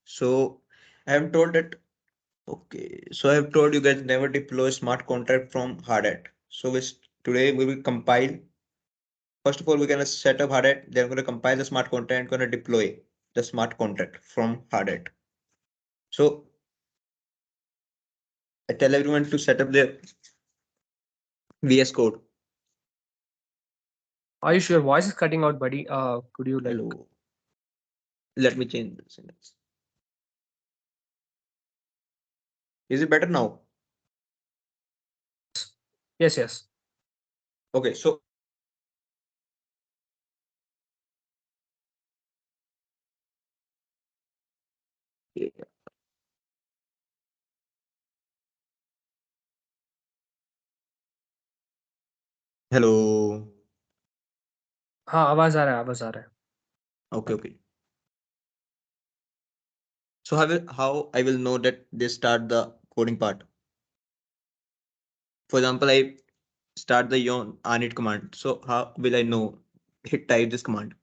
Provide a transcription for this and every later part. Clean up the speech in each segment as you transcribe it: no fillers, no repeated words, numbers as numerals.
So I have told that. Okay, so I have told you guys never deploy smart contract from hard hat. So today we will compile. First of all, we're gonna set up hard hat. Then we're gonna compile the smart contract. Gonna deploy the smart contract from hard hat. So I tell everyone to set up their VS Code. Ayush, your voice is cutting out, buddy. Could you like? Hello. Let me change the sentence. Is it better now? Yes, yes. Okay, so hello. हाँ आवाज आ रहा है आवाज आ रहा है. Okay, okay. So how I will know that they start the coding part? For example, I start the yon init command. So how will I know it type this command?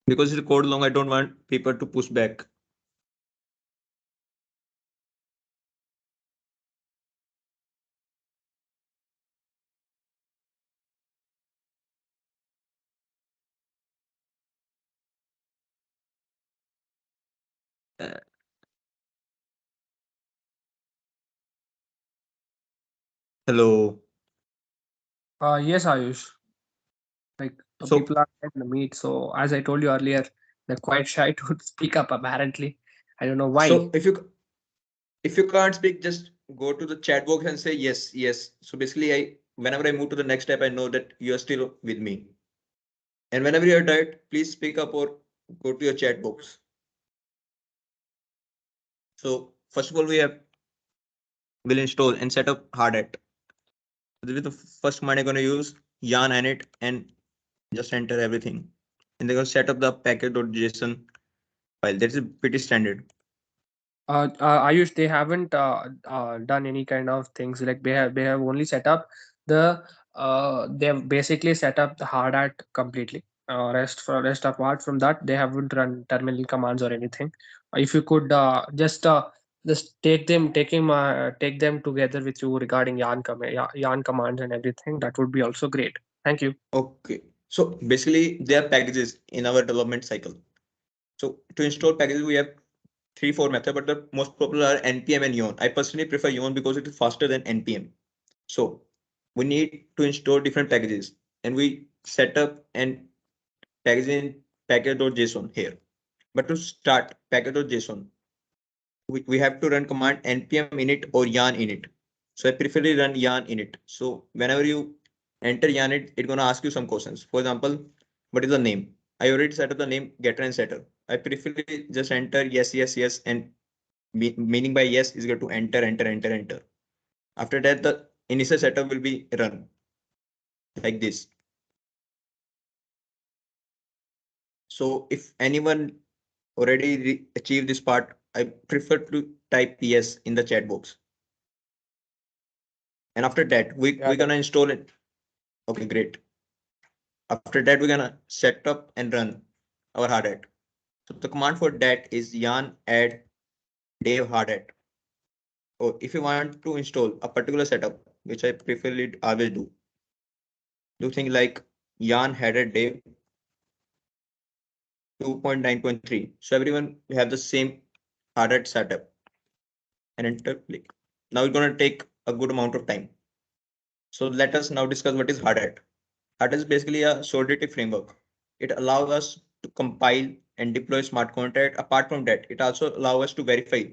Because it's code long, I don't want people to push back. Uh, hello. Yes, Ayush. Like So people are trying to meet. So as I told you earlier, they're quite shy to speak up. Apparently, I don't know why. so if you can't speak, just go to the chat box and say yes, yes. So basically, I whenever I move to the next step, I know that you are still with me. And whenever you are tired, please speak up or go to your chat box. So first of all, will install and set up hard hat. This is the first command I'm going to use yarn init and just enter everything. And they're going to set up the package.json file. That is pretty standard. Ayush, they haven't done any kind of things like they have only set up the they've basically set up the hard hat completely. Rest apart from that, they haven't run terminal commands or anything. If you could just take them together with you regarding yarn commands and everything, that would be also great. Thank you. Okay. So basically, there are packages in our development cycle. So to install packages, we have three, four methods, but the most popular are npm and yon. I personally prefer yon because it is faster than npm. So we need to install different packages and we set up and package in package.json here. But to start package.json, we have to run command npm init or yarn init. So I prefer to run yarn init. So whenever you enter yarn init, it's gonna ask you some questions. For example, what is the name? I already set up the name getter and setter. I prefer just enter yes, yes, yes, and meaning by yes is going to enter. After that, the initial setup will be run like this. So if anyone already achieved this part, I prefer to type yes in the chat box. And after that, Yeah, we're gonna install it. Okay, great. After that, we're gonna set up and run our hard hat. So the command for that is yarn add dev hard hat. Or if you want to install a particular setup, which I preferably always do things like yarn header dev 2.9.3. So everyone have the same hard hat setup and enter click. Now it's gonna take a good amount of time. So let us now discuss what is hard hat. Hard hat is basically a solidity framework. It allows us to compile and deploy smart contract. Apart from that, it also allows us to verify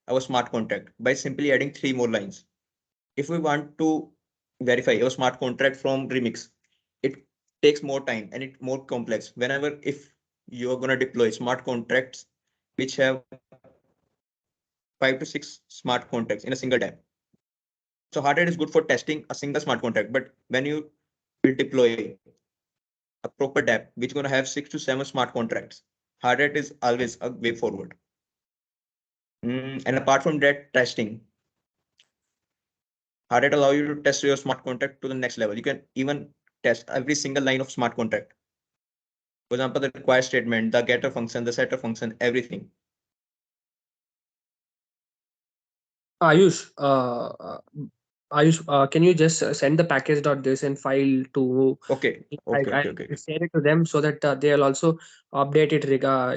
our smart contract by simply adding three more lines. If we want to verify our smart contract from Remix, it takes more time and it's more complex. Whenever if you are going to deploy smart contracts which have 5 to 6 smart contracts in a single dApp. So Hardhead is good for testing a single smart contract, but when you will deploy a proper dApp which is going to have 6 to 7 smart contracts, Hardhead is always a way forward. And apart from that, testing. Hardhead allow you to test your smart contract to the next level. You can even test every single line of smart contract. For example, the require statement, the getter function, the setter function, everything. Ayush, can you just send the package.json file to Okay, I, okay, I okay, okay, okay. share it to them so that they'll also update it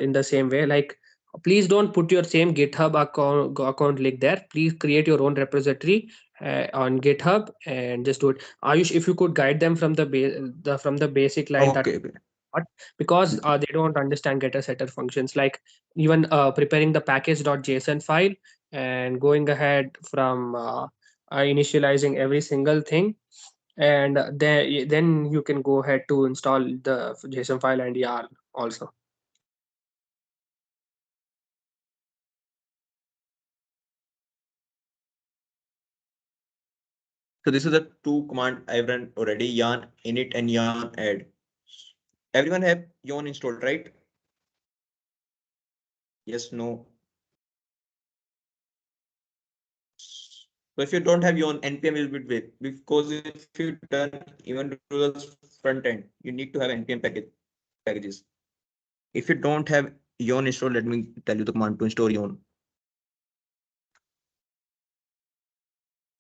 in the same way. Like, please don't put your same GitHub account link there. Please create your own repository on GitHub and just do it. Ayush, if you could guide them from the basic line that Okay, okay. what, because they don't understand getter setter functions, like even preparing the package.json file and going ahead from initializing every single thing, and then you can go ahead to install the JSON file and yarn also. So this is the two command I've run already, yarn init and yarn add. Everyone have yarn installed, right? Yes, no. So if you don't have yarn, npm will be big because if you done even to the front end, you need to have npm packages. If you don't have yarn installed, let me tell you the command to install yarn.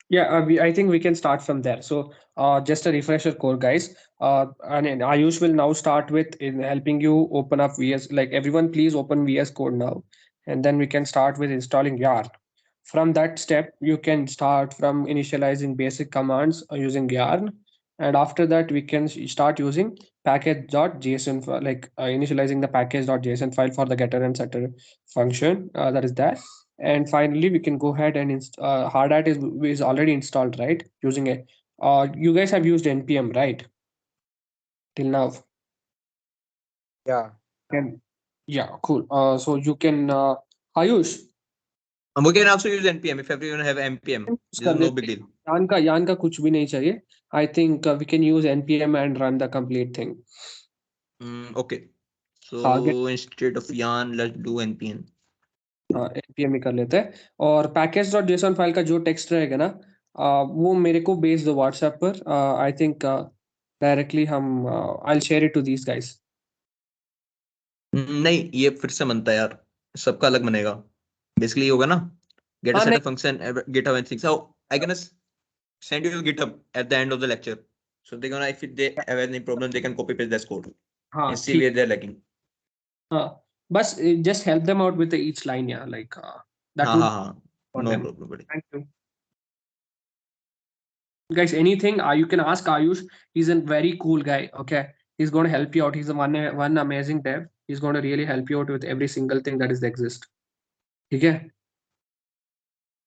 Yeah, I think we can start from there. So, just a refresher core, guys. And then Ayush will now start with in helping you open up VS. Like everyone, please open VS Code now, and then we can start with installing yarn. From that step, you can start from initializing basic commands using yarn, and after that, we can start using package.json for like initializing the package.json file for the getter and setter function. That is that, and finally we can go ahead and Hardhat is already installed, right, using it. You guys have used npm, right, till now? Yeah. Can Yeah, cool. So you can Ayush, And we can also use npm if everyone have npm. use This is कर no big देते deal. यान का कुछ भी नहीं चाहिए. I think we can use npm and run the complete thing. Okay. हाँ, So instead of yarn, let's do npm. हाँ npm ही कर लेते हैं. और package.json फाइल का जो टेक्स्ट रहेगा ना, वो मेरे को भेज दो व्हाट्सएप पर. आई थिंक डायरेक्टली हम I share it to these guys. नहीं, ये फिर से बनता है यार, सबका अलग बनेगा. बेसिकली होगा ना, get a हाँ set नहीं. of function, GitHub and things. So I gonna send you GitHub at the end of the lecture. So they're gonna, if they have any problem, they can copy paste this code and हाँ see ठीक. where they're lacking. हाँ, बस just help them out with the each line, yeah, like that हाँ would हाँ हाँ, for no them. problem buddy. Thank you guys. Anything you can ask Ayush. He's a very cool guy. Okay, he's going to help you out. He's a one amazing dev. He's going to really help you out with every single thing that is exist. Okay,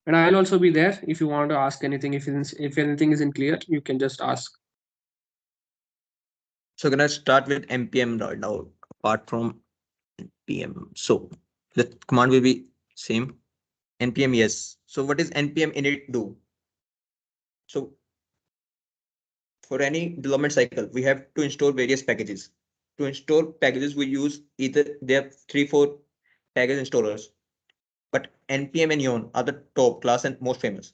and I'll also be there if you want to ask anything. If anything isn't clear, you can just ask. So gonna start with npm right now. Apart from npm, so the command will be same. Npm, yes. So what is npm init do? So for any development cycle, we have to install various packages. To install packages, we use either there are 3-4 package installers, but npm and yarn are the top class and most famous.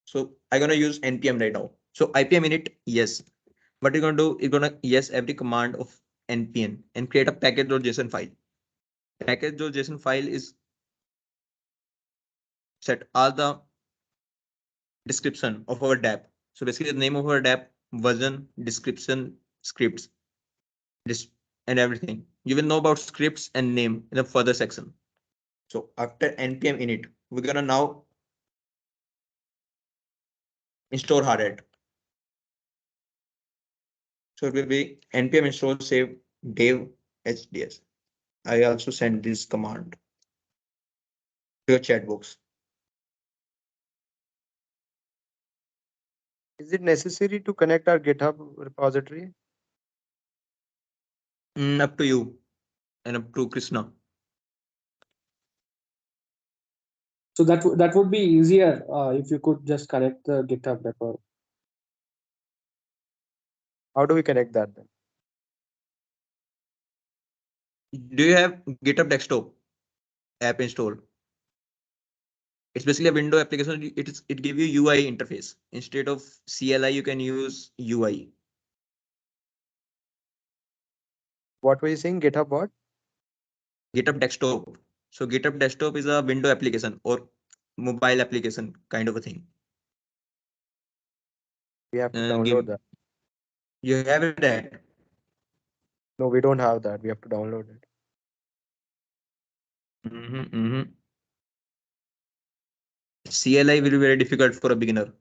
So I'm gonna use npm right now. So ipm init, yes. What you're gonna do is gonna yes every command of npm and create a package.json file. Package.json file is set all the description of our dApp. So basically the name of our dApp, version, description, scripts, this and everything. You will know about scripts and name in the further section. So after npm init, we're gonna now install hardhat. So it will be npm install save dev hds. I also send this command to your chat box. Is it necessary to connect our GitHub repository? Up to you and up to Krishna. So that would be easier if you could just connect the GitHub repo. How do we connect that then? Do you have GitHub desktop app installed? It's basically a window application. It give you UI interface. Instead of CLI, you can use UI. What were you saying? GitHub what? GitHub Desktop. So GitHub Desktop is a window application or mobile application kind of a thing. We have to And download give that. you have that. No, we don't have that. We have to download it. Mm-hmm. CLI will be very difficult for a beginner.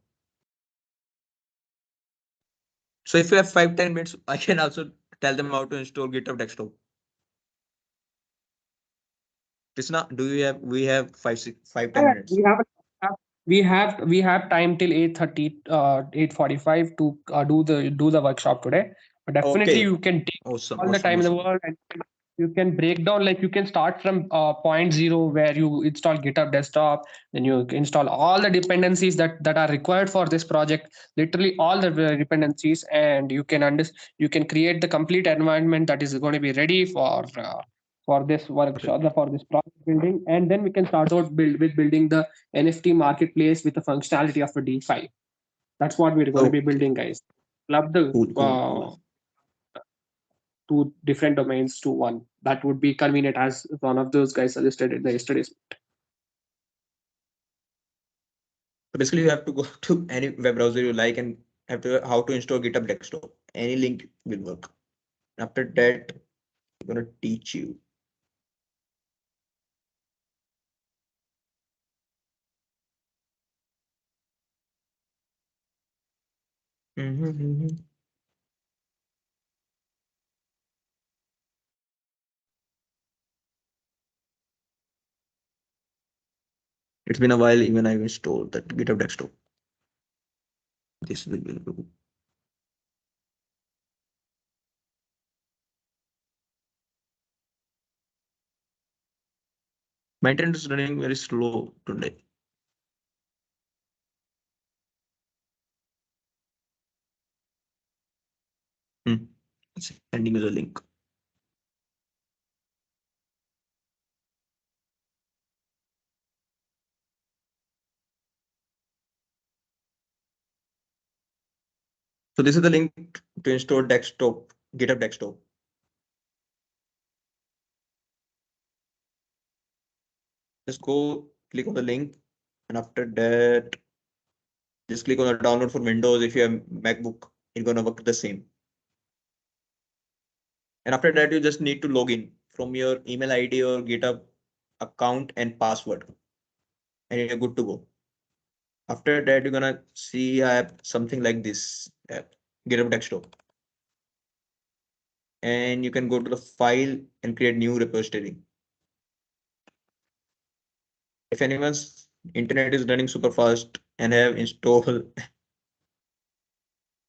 So if you have 5-10 minutes, I can also tell them how to install GitHub Desktop. Krishna, do you have? We have 5 10 Yeah, minutes. we have time till 8:30, 8:45 to do the workshop today. But definitely Okay. you can take Awesome. all the Awesome. time in the Awesome. world, and you can break down, like you can start from point zero where you install GitHub Desktop, then you install all the dependencies that are required for this project, literally all the dependencies, and you can create the complete environment that is going to be ready for this workshop, Perfect. for this project building, and then we can start out building the NFT marketplace with the functionality of a DeFi. That's what we're going to be Okay. building, guys. Love the Cool. Cool. Cool. two different domains to one. That would be convenient, as one of those guys suggested in the yesterday's. So basically, you have to go to any web browser you like and have to how to install GitHub Desktop. Any link will work. After that, I'm gonna teach you. Mhm. It's been a while. Even I've installed that GitHub Desktop. This will be. My internet is running very slow today. Hmm. Sending you the link. So this is the link to install desktop, GitHub Desktop. Just go click on the link, and after that, just click on the download for Windows. If you have MacBook, it's gonna work the same. And after that, you just need to log in from your email ID or GitHub account and password, and you're good to go. After that, you're gonna see I have something like this app, GitHub Desktop, and you can go to the file and create new repository. If anyone's internet is running super fast and have installed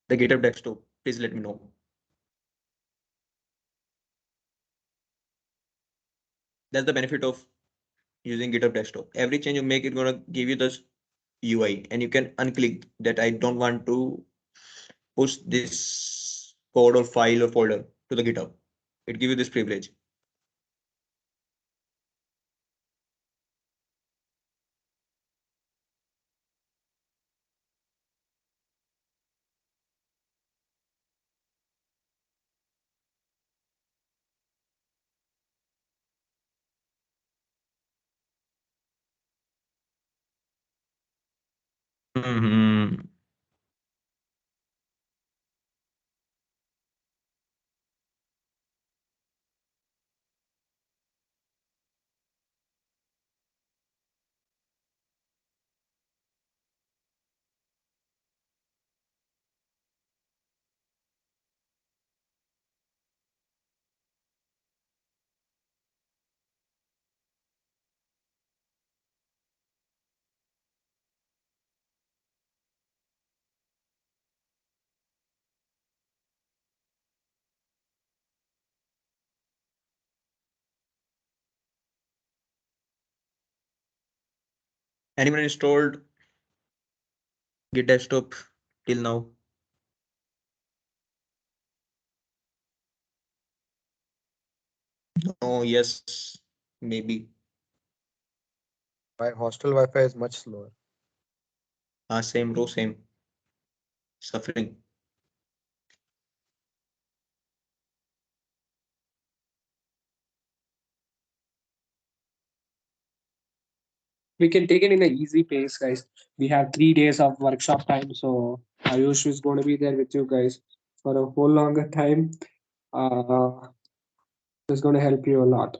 the GitHub Desktop, please let me know. That's the benefit of using GitHub Desktop. Every change you make, it's gonna give you this UI, and you can unclick that I don't want to push this code or file or folder to the GitHub. It gives you this privilege. Mhm. Anyone installed Git Desktop till now? Oh, yes, maybe. My hostel Wi-Fi is much slower. Same row, same. Suffering. We can take it in an easy pace, guys. We have 3 days of workshop time, so Ayush is going to be there with you guys for a whole longer time. Uh, it's going to help you a lot.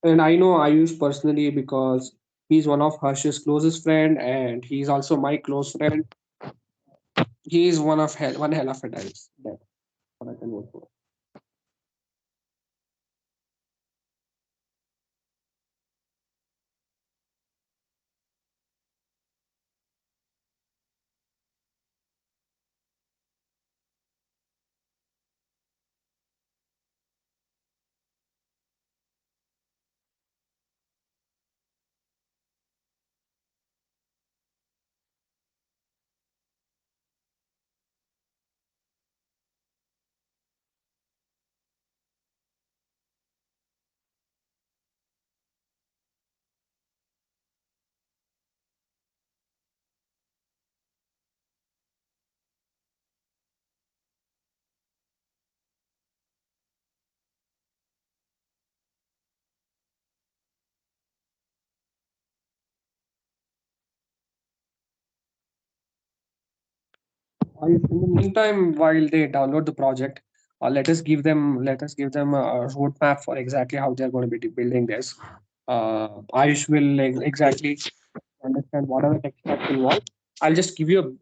And I know Ayush personally because he's one of Harsh's closest friend, and he's also my close friend. He is one hell of a guy. That's what I can vote for. In the meantime, while they download the project, let us give them a roadmap for exactly how they're going to be building this. Ayush will exactly understand what are the tech stacks involved. I'll just give you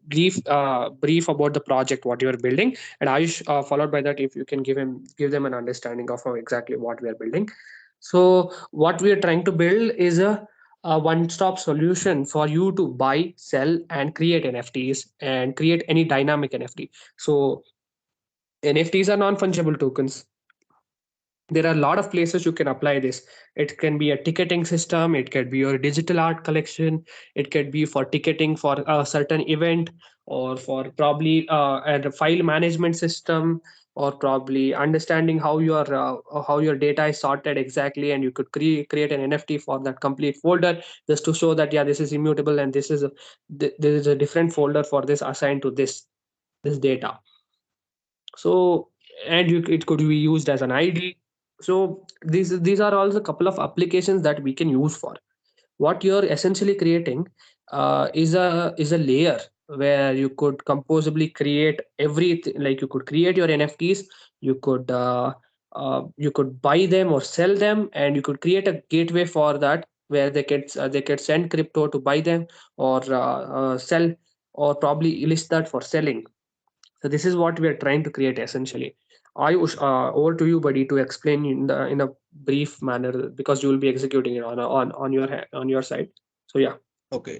a brief about the project, what you're building, and Ayush, followed by that, if you can give them an understanding of exactly what we are building. So, what we are trying to build is a one-stop solution for you to buy, sell, and create NFTs and create any dynamic NFT. So, NFTs are non-fungible tokens. There are a lot of places you can apply this. It can be a ticketing system, it could be your digital art collection, it could be for ticketing for a certain event, or for probably a file management system, or probably understanding how your data is sorted exactly, and you could create an NFT for that complete folder, just to show that, yeah, this is immutable, and this is a different folder for this assigned to this data. So, and it could be used as an ID. So these are also a couple of applications that we can use for. What you're essentially creating is a layer where you could composably create everything. Like, you could create your NFTs, you could buy them or sell them, and you could create a gateway for that, where they could send crypto to buy them, or sell, or probably list that for selling. So this is what we are trying to create essentially. Ayush, over to you, buddy, to explain in a brief manner, because you will be executing it on your side. So yeah. Okay.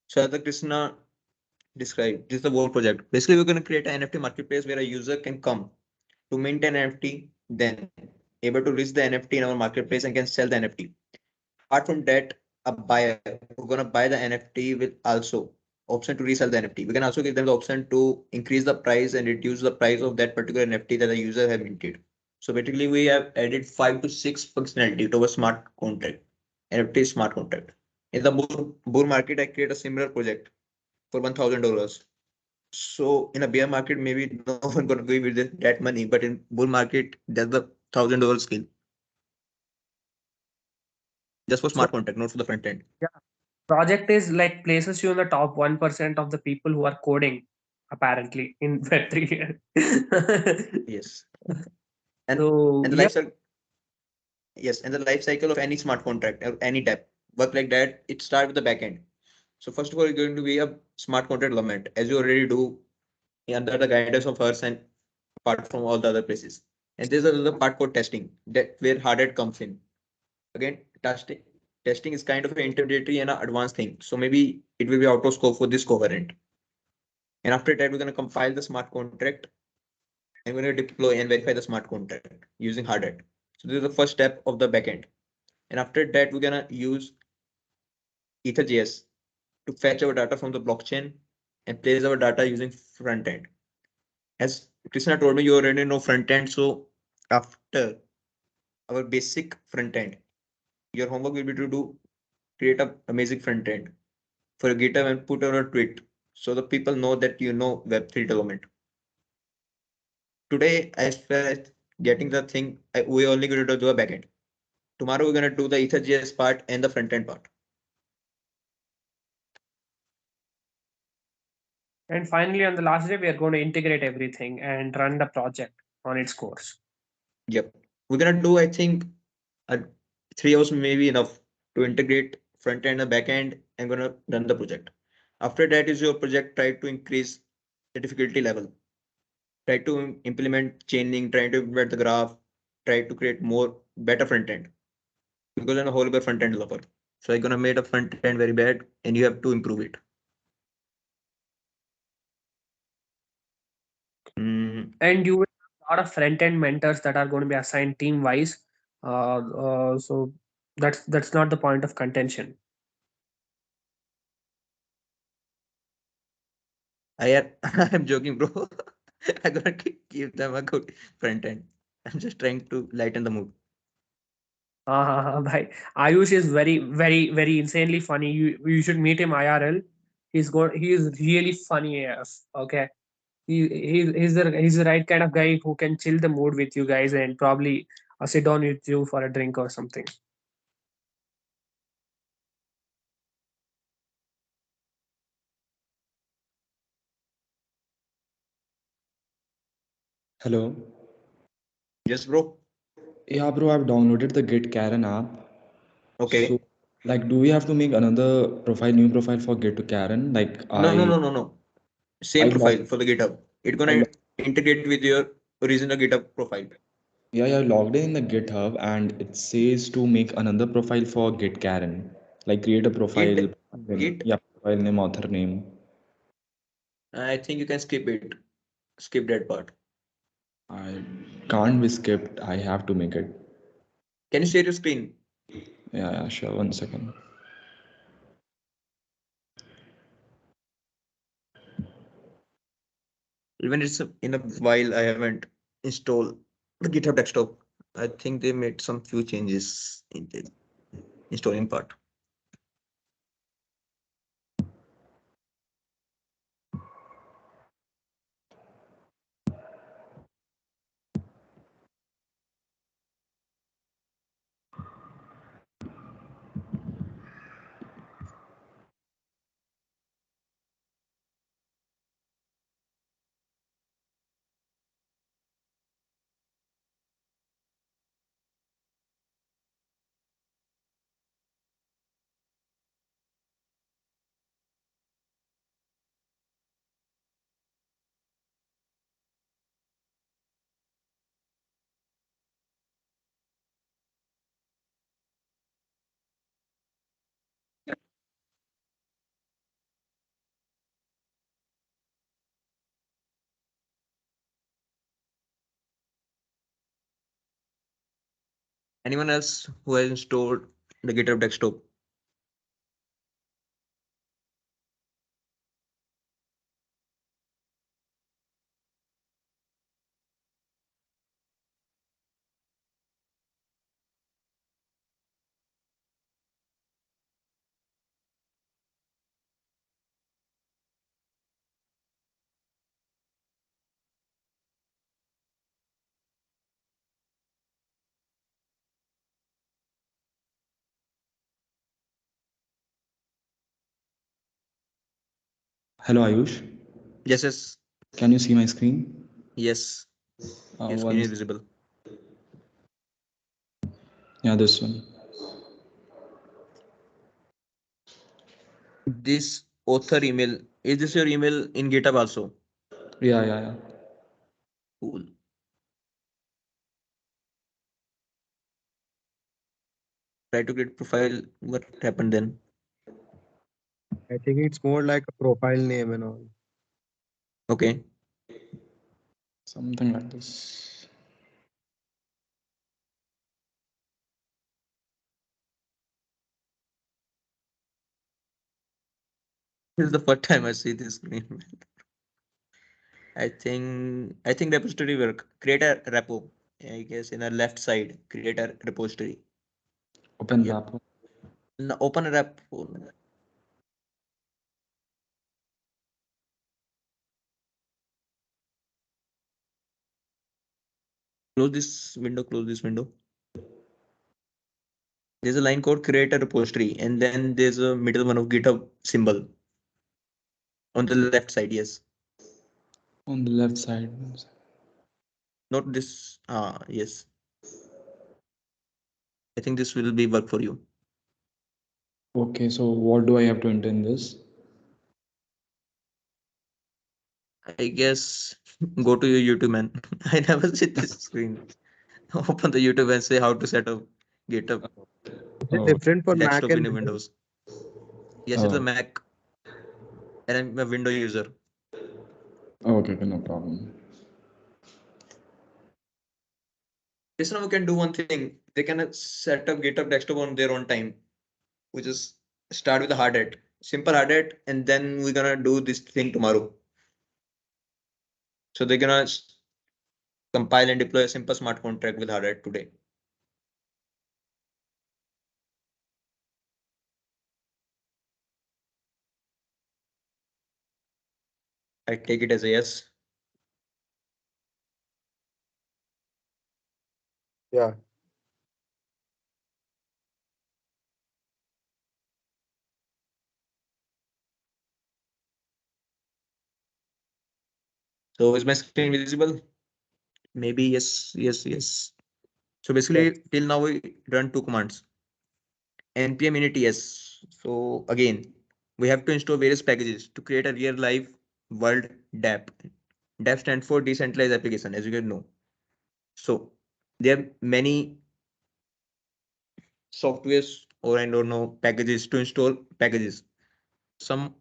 So as the Krishna described, this is the whole project. Basically, we're going to create an NFT marketplace where a user can come to mint an NFT, then able to list the NFT in our marketplace and can sell the NFT. Apart from that, a buyer who's gonna buy the NFT will also option to resell the NFT. We can also give them the option to increase the price and reduce the price of that particular NFT that the user have minted. So basically, we have added 5 to 6 functionality to our smart contract, NFT smart contract. In the bull market, I create a similar project for $1,000. So in a bear market, maybe no one gonna give you that money, but in bull market, that's the $1,000 skill just for So smart contract, not for the front end. yeah, project is like places you in the top 1% of the people who are coding, apparently, in Web3. Yes. And So and the yeah. life cycle, yes, and the life cycle of any smart contract or any type work like that. It starts with the backend. So first of all, it's going to be a smart contract development, as you already do under the guidance of hers and apart from all the other places. And there's another part called testing, that where hard hat comes in. Again, testing is kind of an intermediary and an advanced thing. So maybe it will be out of scope for this coherent. And after that, we're going to compile the smart contract and we're going to deploy and verify the smart contract using hard hat. So this is the first step of the backend. And after that, we're gonna use EtherJS to fetch our data from the blockchain and place our data using front end. As Krishna told me, you already know front end. So after our basic front end, your homework will be to do create a amazing front end for a GitHub and put on a tweet so the people know that you know Web3 development. Today, as far as getting the thing, we only going to do a backend. Tomorrow we're gonna do the Ether.js part and the front end part. And finally, on the last day, we are going to integrate everything and run the project on its course. Yep. We're gonna do, I think, 3 hours maybe enough to integrate front end and back end and gonna run the project. After that is your project, try to increase the difficulty level. Try to implement chaining, try to implement the graph, try to create more better front end. Because I'm a horrible front end developer. So I'm gonna make a front end very bad and you have to improve it. And you will have a lot of front end mentors that are going to be assigned team wise. So that's not the point of contention. I'm joking, bro. I'm gonna give them a good front end. I'm just trying to lighten the mood. Bhai. Ayush is very insanely funny. You should meet him IRL. He is really funny AF. Okay. He's the right kind of guy who can chill the mood with you guys and probably sit down with you for a drink or something. Hello. Yes, bro. Yeah, bro, I've downloaded the Get Karen app. Okay. So, like, do we have to make another profile, new profile for Get to Karen? Like, No. Same I log, profile for the GitHub. It's I gonna log, integrate with your original GitHub profile. yeah, I logged in the GitHub and it says to make another profile for Get Karen. Like, create a profile, Git, Git. yeah, profile name, author name. I think you can skip it. Skip that part. I can't be skipped. I have to make it. Can you share your screen? Yeah, sure. 1 second. Even it's in a while I haven't installed the GitHub desktop. I think they made some few changes in the installing part. Anyone else who has installed the GitHub desktop? Hello, Ayush. Yes. Can you see my screen? Yes. Your screen is Once. visible. Yeah, this one. This author email, is this your email in GitHub also? Yeah. Cool. Try to create profile. What happened then? I think it's more like a profile name and all. Okay. Something like this. This is the first time I see this screen. I think repository work. Create a repo. I guess in the left side, create a repository. Open Yep. wrapper. Open a repo. Close this window. Close this window. There's a line called create a repository, and then there's a middle one of GitHub symbol on the left side. Yes, On the left side. not this. Yes, I think this will be work for you. Okay, so what do I have to enter in this? I guess go to your YouTube, man. I never see this screen. Open the YouTube and say how to set up GitHub Is it Oh, different for Mac desktop and in Windows? Windows. Yes, it's a oh, Mac, and I'm a Windows user. okay, okay, no problem. Yes, now we can do one thing. They can set up GitHub desktop on their own time. We just start with a hard hat, simple hard hat, and then we're gonna do this thing tomorrow. So they're gonna compile and deploy a simple smart contract with hard hat today. I take it as a yes. Yeah. So is my screen visible? Maybe yes, yes, yes. So Yes. basically, till now we run two commands. npm init yes. So again, we have to install various packages to create a real life world DApp. DApp stands for decentralized application, as you can know. So there are many softwares or I don't know packages to install packages. Some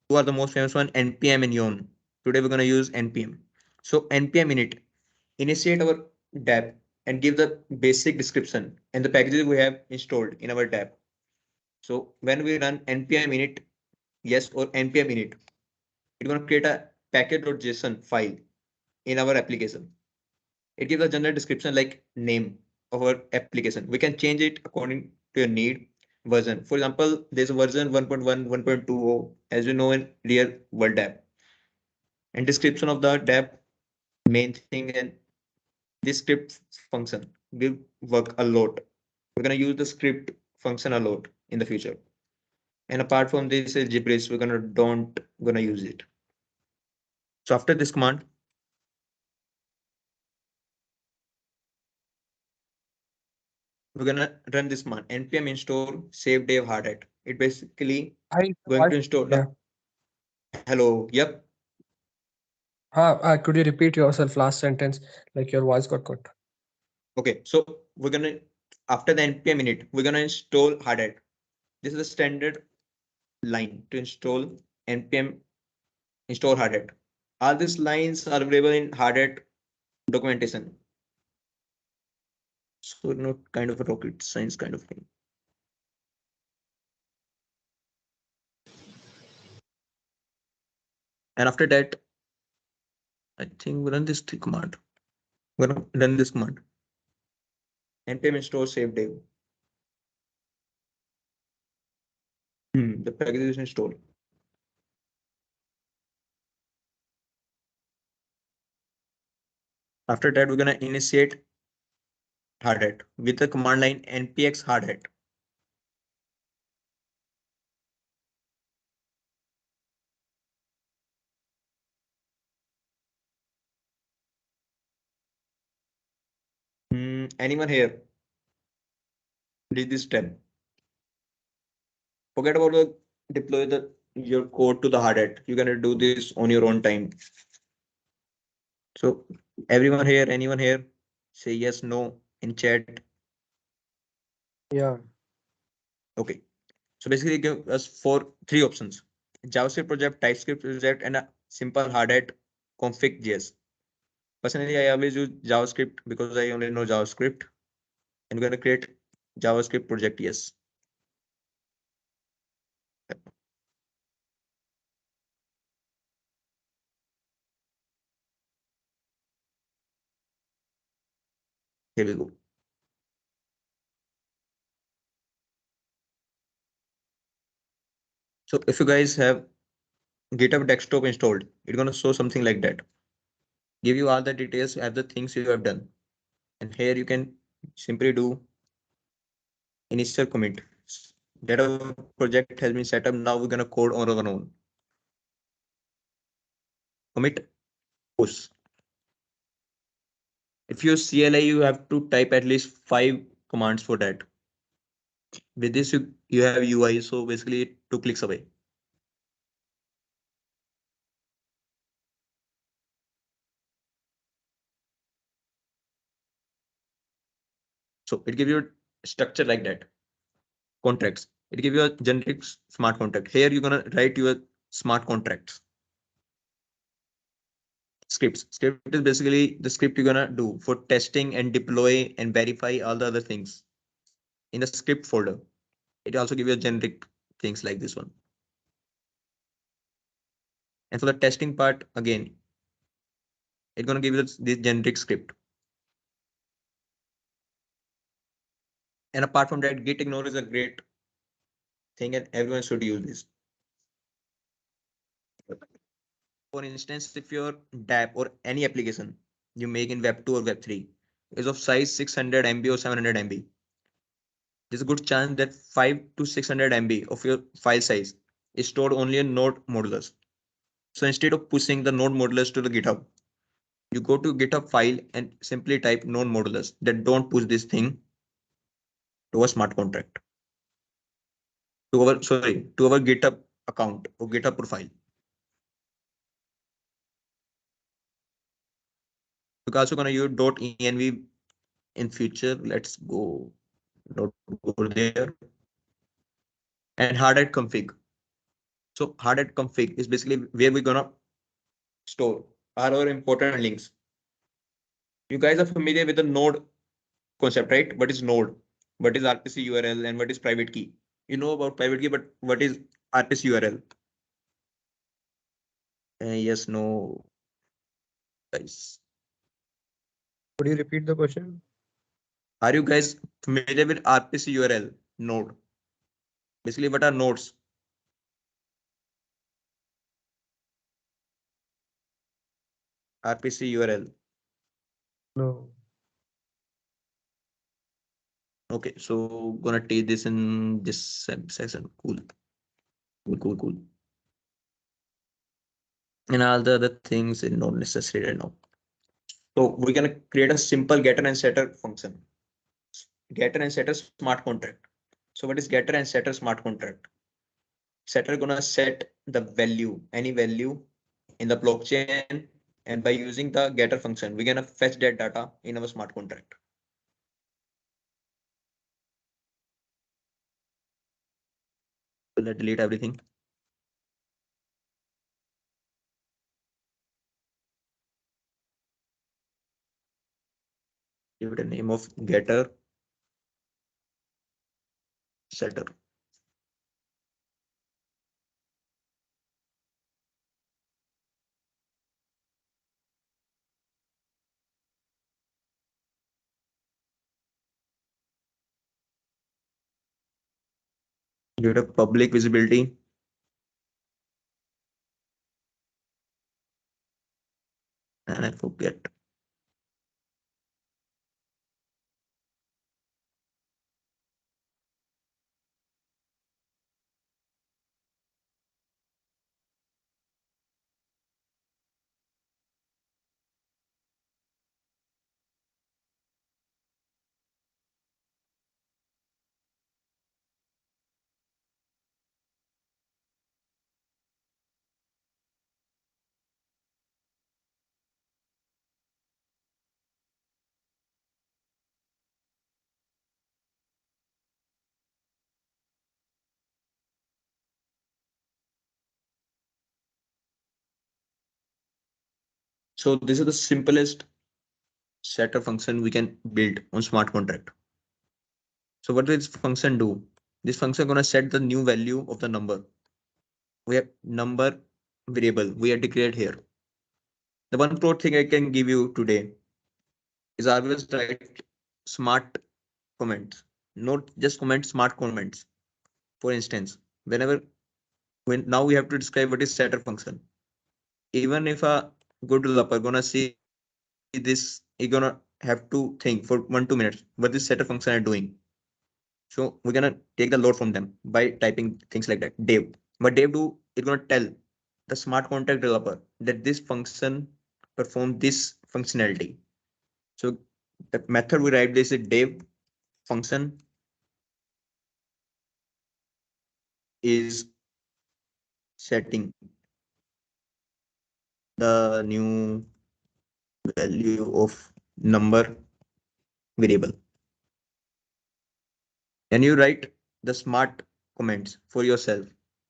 who are the most famous one npm and yon. Today we're gonna use npm. So npm init initiate our DApp and give the basic description and the packages we have installed in our DApp. So when we run npm init yes or npm init, it's gonna create a package.json file in our application. It gives a general description like name of our application. We can change it according to your need. Version, for example, there's a version 1.1, 1.20 as you know in real world app. And description of the app, main thing, and this script function will work a lot. We're gonna use the script function a lot in the future. And apart from this is gibberish, we're gonna don't gonna use it. So after this command, we're gonna run this command npm install save dev hard hat. It basically I going to install yeah. the hello. Yep. Could you repeat yourself last sentence? Like your voice got cut. Okay. So we're gonna after the npm init, we're gonna install hard hat. This is the standard line to install npm install hard hat. All these lines are available in hard hat documentation. So not kind of a rocket science kind of thing. And after that, I think we run this command. We're gonna run this command. npm install save dev. The package is installed. After that, we're gonna initiate hard hat with the command line npx hard hat. Anyone here did this step? Forget about the deploy the your code to the hard hat. You're gonna do this on your own time. So everyone here, anyone here, say yes, no in chat. Yeah. Okay. So basically give us three options. JavaScript project, TypeScript project, and a simple hard hat config.js. Personally, I always use JavaScript because I only know JavaScript. And we're gonna create JavaScript project, yes. Here we go. So if you guys have GitHub desktop installed, it's gonna show something like that. Give you all the details, have the things you have done. And here you can simply do initial commit that our project has been set up. Now we're gonna code on our own. Commit push. If you CLI, you have to type at least 5 commands for that. With this, you have UI, so basically 2 clicks away. So it gives you a structure like that. Contracts. It gives you a generic smart contract. Here you're gonna write your smart contracts. Scripts. Script is basically the script you're gonna do for testing and deploy and verify all the other things in the script folder. It also gives you generic things like this one. And for the testing part, again, it's gonna give you this generic script. And apart from that, git ignore is a great thing and everyone should use this. For instance, if your DApp or any application you make in Web 2 or Web 3 is of size 600 MB or 700 MB, there's a good chance that 5 to 600 MB of your file size is stored only in node modulars. So instead of pushing the node modulars to the GitHub, you go to GitHub file and simply type node modulars that don't push this thing to a smart contract. To our GitHub account or GitHub profile. We're also gonna use .env in future. Let's go there. And hard hat config. So hard hat config is basically where we're gonna store all our important links. You guys are familiar with the node concept, right? What is node? What is RPC URL and what is private key? You know about private key, but what is RPC URL? Yes, no, guys. Could you repeat the question? Are you guys familiar with RPC URL node? Basically, what are nodes? RPC URL. No. Okay, so gonna take this in this section. Cool. Cool. And all the other things is not necessary right now. So we're gonna create a simple getter and setter function. Getter and setter smart contract. So what is getter and setter smart contract? Setter gonna set the value, any value in the blockchain, and by using the getter function, we're gonna fetch that data in our smart contract. Will I delete everything? Give it a name of getter setter. Give it a public visibility. And I forget. So this is the simplest setter function we can build on smart contract. So what does this function do? This function gonna set the new value of the number. We have number variable we are declared here. The one pro thing I can give you today is always write smart comments, not just comment smart comments. For instance, when now we have to describe what is setter function. Even if a good developer gonna see this, he gonna have to think for 1-2 minutes what this setter function are doing. So we're gonna take the load from them by typing things like that. Dev. What Dev do, it's gonna tell the smart contract developer that this function perform this functionality. So the method we write this is dev function is setting the new value of number variable. And you write the smart comments for yourself,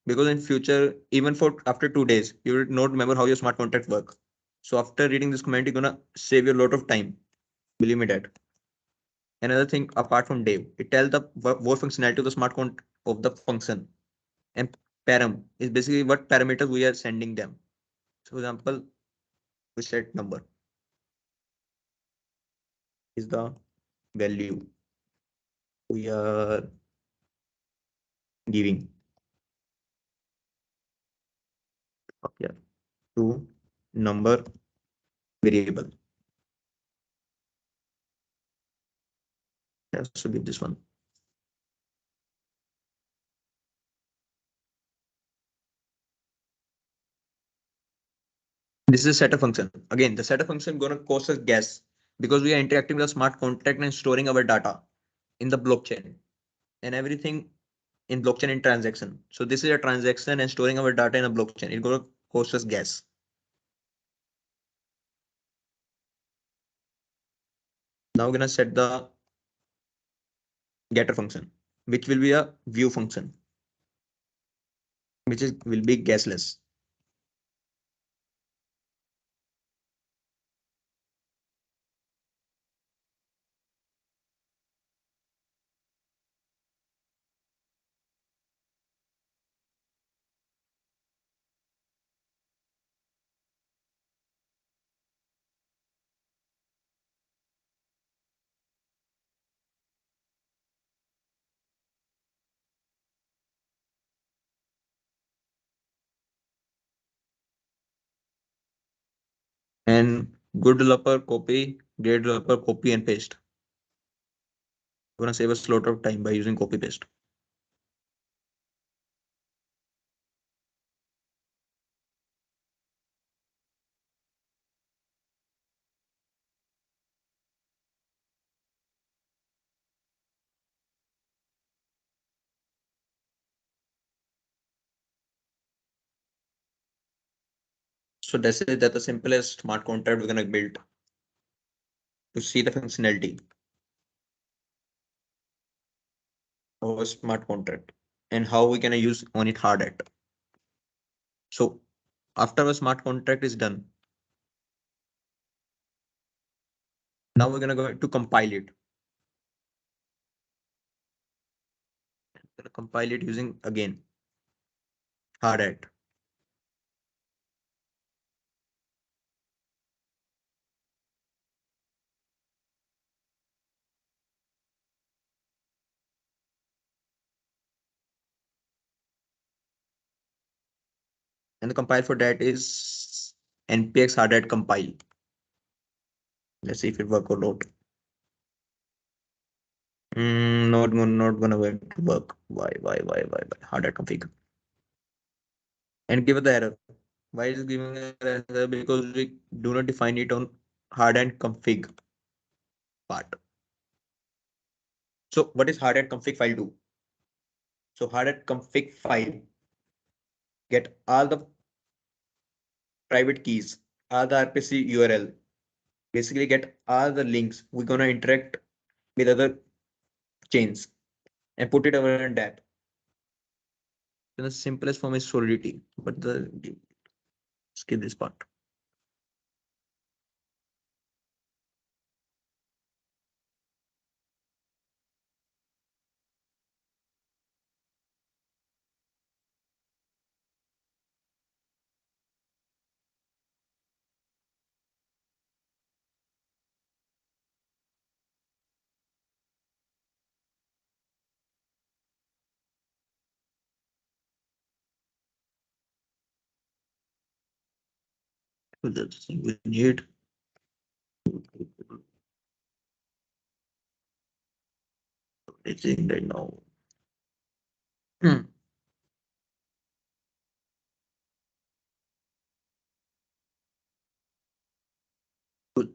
because in future, even for after 2 days, you will not remember how your smart contract work. So after reading this comment, you're gonna save you a lot of time. Believe me that. Another thing apart from Dave, it tells the what functionality of the smart contract of the function. And param is basically what parameters we are sending them. So for example, we set number is the value we are giving, yeah, to number variable. Yeah, so give this one. This is a setup function. Again, the setup function gonna cost us gas because we are interacting with a smart contract and storing our data in the blockchain, and everything in blockchain in transaction. So this is a transaction and storing our data in a blockchain. It's gonna cost us gas. Now we're gonna set the getter function, which will be a view function, which is will be gasless. And good developer copy, great developer copy and paste. We're gonna save us a lot of time by using copy paste. So that's it. That's the simplest smart contract we're gonna build to see the functionality of a smart contract and how we can use on it hard at. So after a smart contract is done, now we're gonna go to compile it. Gonna compile it using again hard at. And the compile for that is npx hard at compile. Let's see if it work or not. Not gonna work. Why? Hard at config. And give it the error. Why is it giving error? Because we do not define it on hard and config part. So what is hard at config file do? So hard at config file get all the private keys, all the RPC URL, basically get all the links we're gonna interact with other chains and put it over in that. So the simplest form is solidity, but the skip this part. So that's the thing we need. It's right now. Hmm. Cool.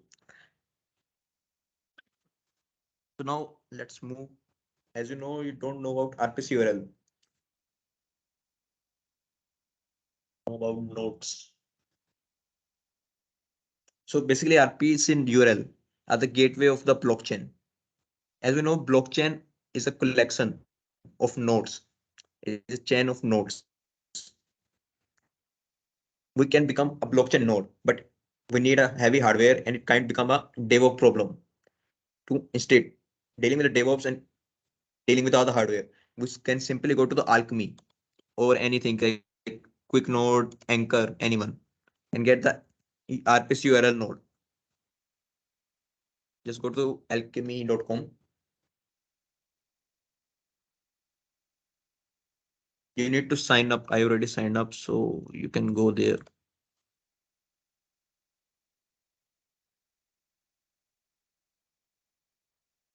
So now let's move. As you know, you don't know about RPC URL, about nodes. So basically, RPs in URL are the gateway of the blockchain. As we know, blockchain is a collection of nodes. It is a chain of nodes. We can become a blockchain node, but we need a heavy hardware and it can't become a DevOps problem. To instead dealing with the DevOps and dealing with all the hardware, we can simply go to the Alchemy or anything like QuickNode, Anchor, anyone, and get the RPC URL node. Just go to alchemy.com. You need to sign up. I already signed up, so you can go there.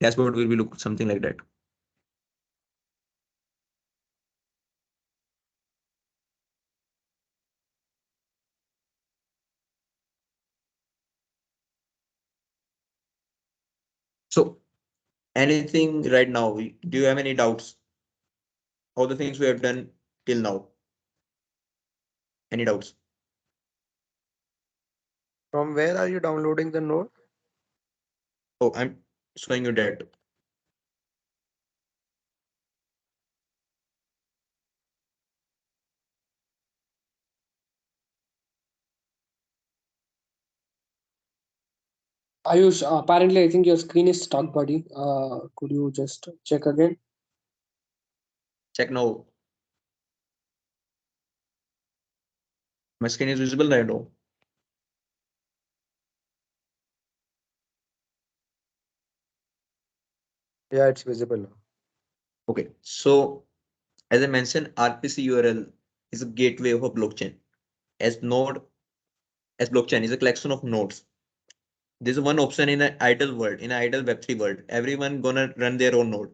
Dashboard will be look something like that. So anything right now, do you have any doubts? All the things we have done till now. Any doubts? From where are you downloading the node? Oh, I'm showing you that. Ayush, apparently, I think your screen is stuck, buddy. Could you just check again? Check now. My screen is visible right now. Yeah, it's visible now. Okay. So as I mentioned, RPC URL is a gateway of a blockchain. As node, as blockchain is a collection of nodes. There's one option in an idle world, in an idle Web3 world. Everyone gonna run their own node.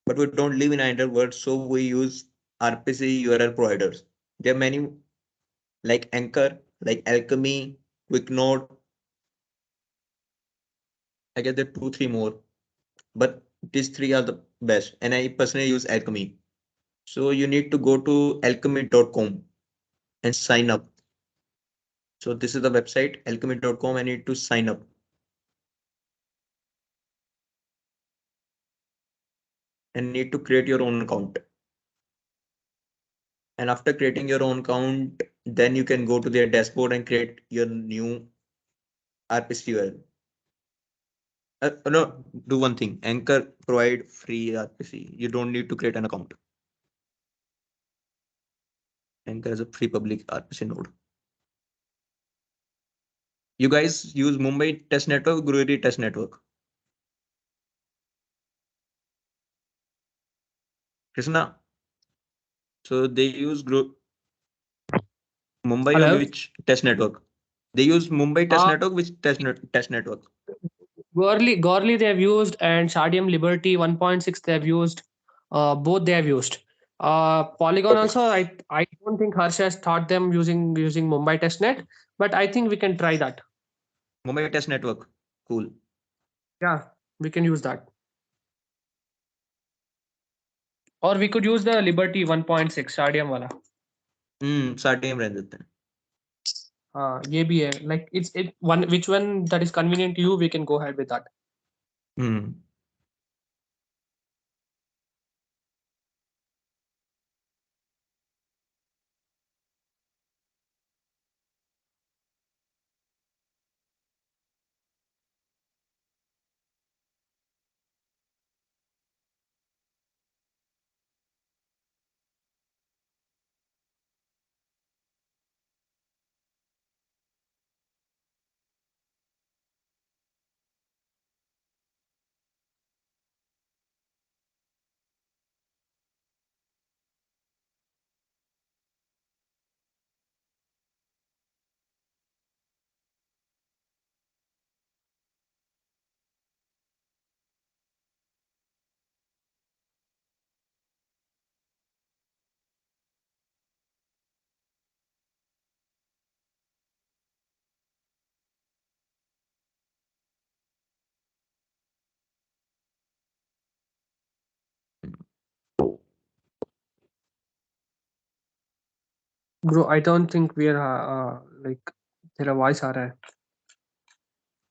But we don't live in an idle world, so we use RPC URL providers. There are many like Anchor, like Alchemy, QuickNode. I guess there are two, three more, but these three are the best. And I personally use Alchemy. So you need to go to alchemy.com and sign up. So this is the website alchemy.com. I need to sign up and need to create your own account. And after creating your own account, then you can go to their dashboard and create your new RPC URL. No, do one thing. Anchor provide free RPC. You don't need to create an account. Anchor is a free public RPC node. You guys use Mumbai test network, Gururi test network. Krishna. So they use Mumbai or Hello. which test network? They use Mumbai test Uh, network, which test network? Gorley they have used, and Sardium Liberty 1.6 they have used. Both they have used. Polygon Okay. also, I don't think Harsh has taught them using Mumbai testnet, but I think we can try that. Mumbai test network. Cool. Yeah, we can use that. Or we could use the Liberty 1.6 Sardium wala. साढ़े में रह देते हैं. ये भी है. Like it's it one which one that is convenient to you, we can go ahead with that. Hmm. Bro, I don't think we are like तेरा voice आ रहा है.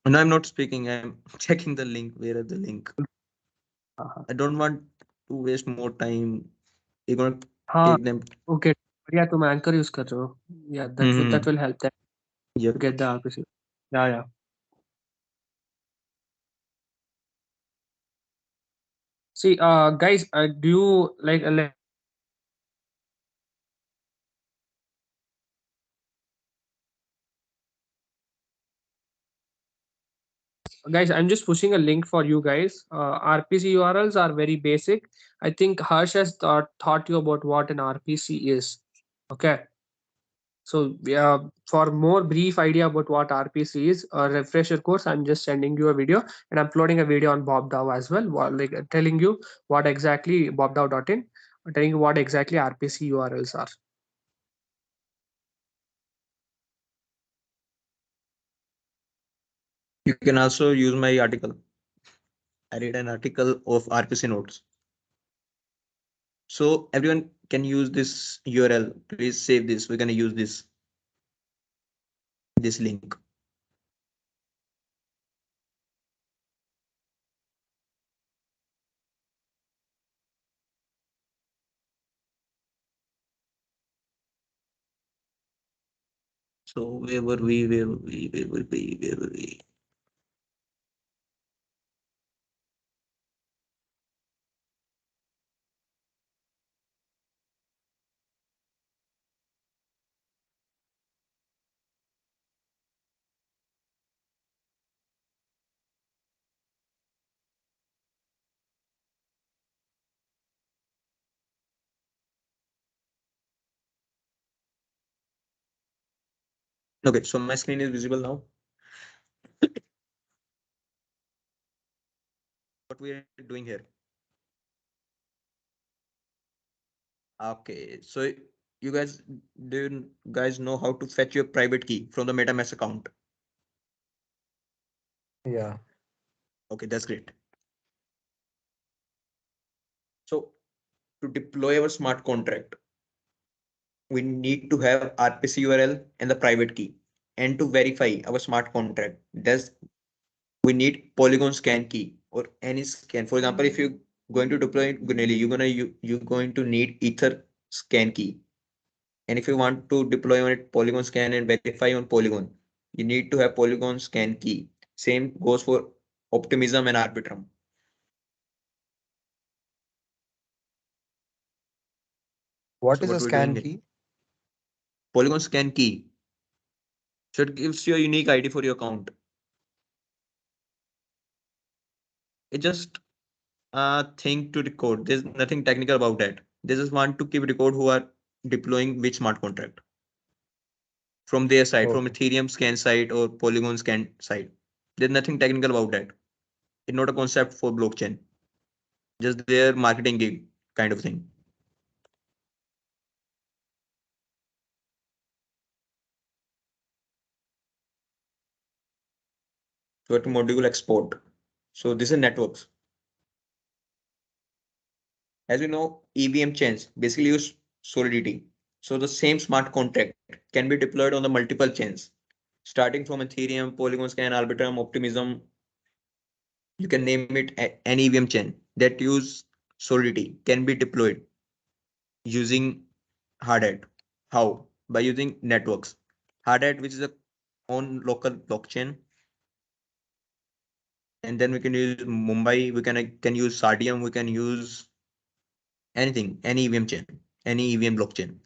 No, I'm not speaking. I'm checking the link. Where is the link? हाँ I don't want to waste more time. You're gonna हाँ take them. okay. Yeah, तुम anchor use कर रहे हो. Yeah, that Mm-hmm. will help them Yep. to get the RPC. Yeah. See, guys, do you like guys? I'm just pushing a link for you guys. RPC URLs are very basic. I think Harsh has taught you about what an RPC is. Okay. So for more brief idea about what RPC is, a refresher course, I'm just sending you a video and uploading a video on BobDAO as well, like telling you what exactly BobDAO.in, telling you what exactly RPC URLs are. You can also use my article. I read an article of RPC notes. So everyone can use this URL. Please save this. We're gonna use this link. So where were we? Where were we? Where were we? Where were we? Okay, so my screen is visible now. What we are doing here? Okay, so you guys do you guys know how to fetch your private key from the MetaMask account? Yeah. Okay, that's great. So to deploy our smart contract, we need to have RPC URL and the private key. And to verify our smart contract, does we need Polygon scan key or any scan. For example, if you're going to deploy Guneli, you're going to need Ether scan key. And if you want to deploy on it Polygon scan and verify on Polygon, you need to have Polygon scan key. Same goes for Optimism and Arbitrum. What So is a what we're doing scan is key? Polygon scan key. So it gives you a unique ID for your account. It just thing to record. There's nothing technical about that. They just want to keep record who are deploying which smart contract from their side, from Okay. Ethereum scan side or Polygon scan side. There's nothing technical about that. It's not a concept for blockchain. Just their marketing gig kind of thing. So at module export. So this is networks. As we know, EVM chains basically use solidity. So the same smart contract can be deployed on the multiple chains, starting from Ethereum, Polygon Scan, Arbitrum, Optimism. You can name it any EVM chain that use solidity can be deployed using hard hat. How? By using networks. Hard hat, which is a own local blockchain, and then we can use Mumbai. We can use Sardium. We can use anything, any EVM chain, any EVM blockchain.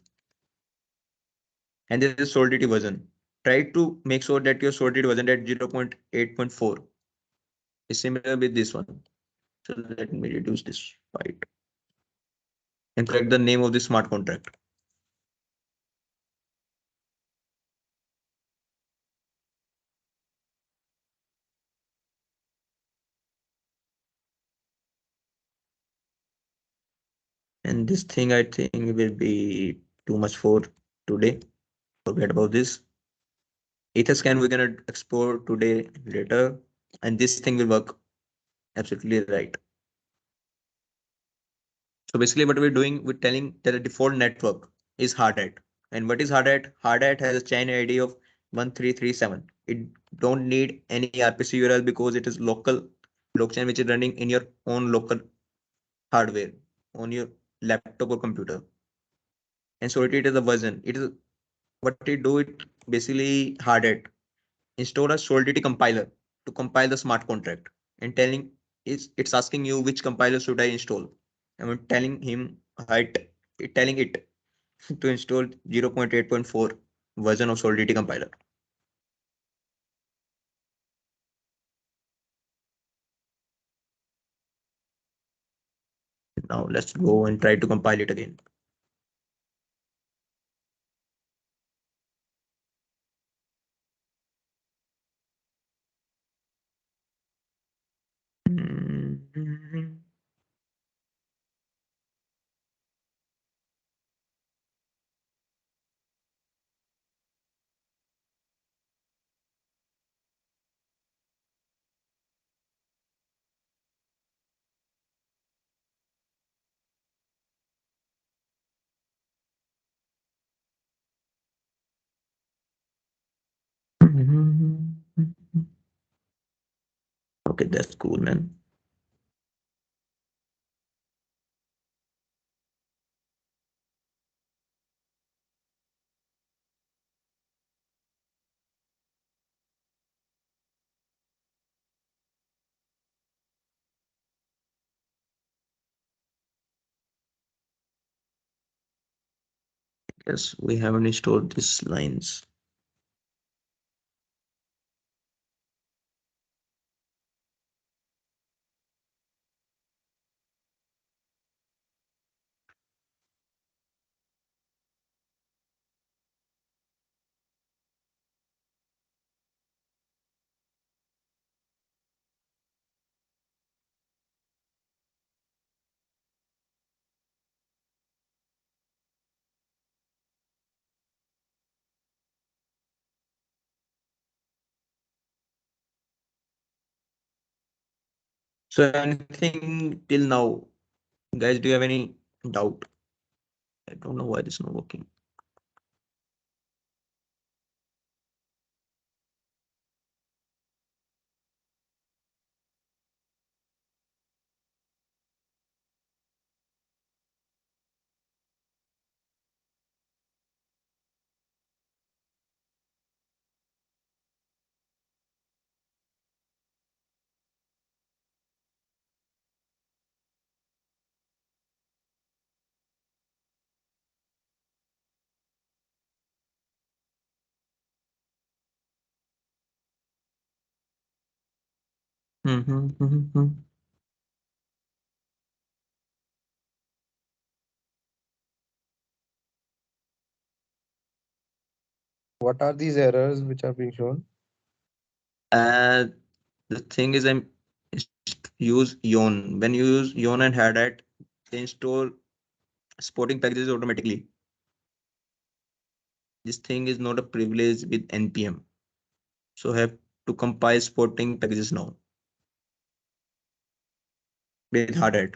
And this is solidity version. Try to make sure that your solidity version at 0.8.4 is similar with this one. So let me reduce this byte and correct the name of the smart contract. And this thing I think will be too much for today. Forget about this. Etherscan we're gonna explore today later, and this thing will work absolutely right. So basically, what we're doing, we're telling that the default network is hard hat, And what is hard hat? Hard hat has a chain ID of 1337. It don't need any RPC URL because it is local blockchain which is running in your own local hardware on your laptop or computer. And solidity it is a version. It is what it do. It basically hard hat install a solidity compiler to compile the smart contract and telling is it's asking you which compiler should I install. I'm telling him telling it to install 0.8.4 version of solidity compiler. Now let's go and try to compile it again. Mhm. Okay, that's cool, man. Yes, we haven't installed these lines. So anything till now, guys, do you have any doubt? I don't know why this is not working. What are these errors which are being shown? Uh, the thing is, I'm use Yon. When you use Yon and Hadat, they install supporting packages automatically. This thing is not a privilege with npm, so have to compile supporting packages now with hard hat.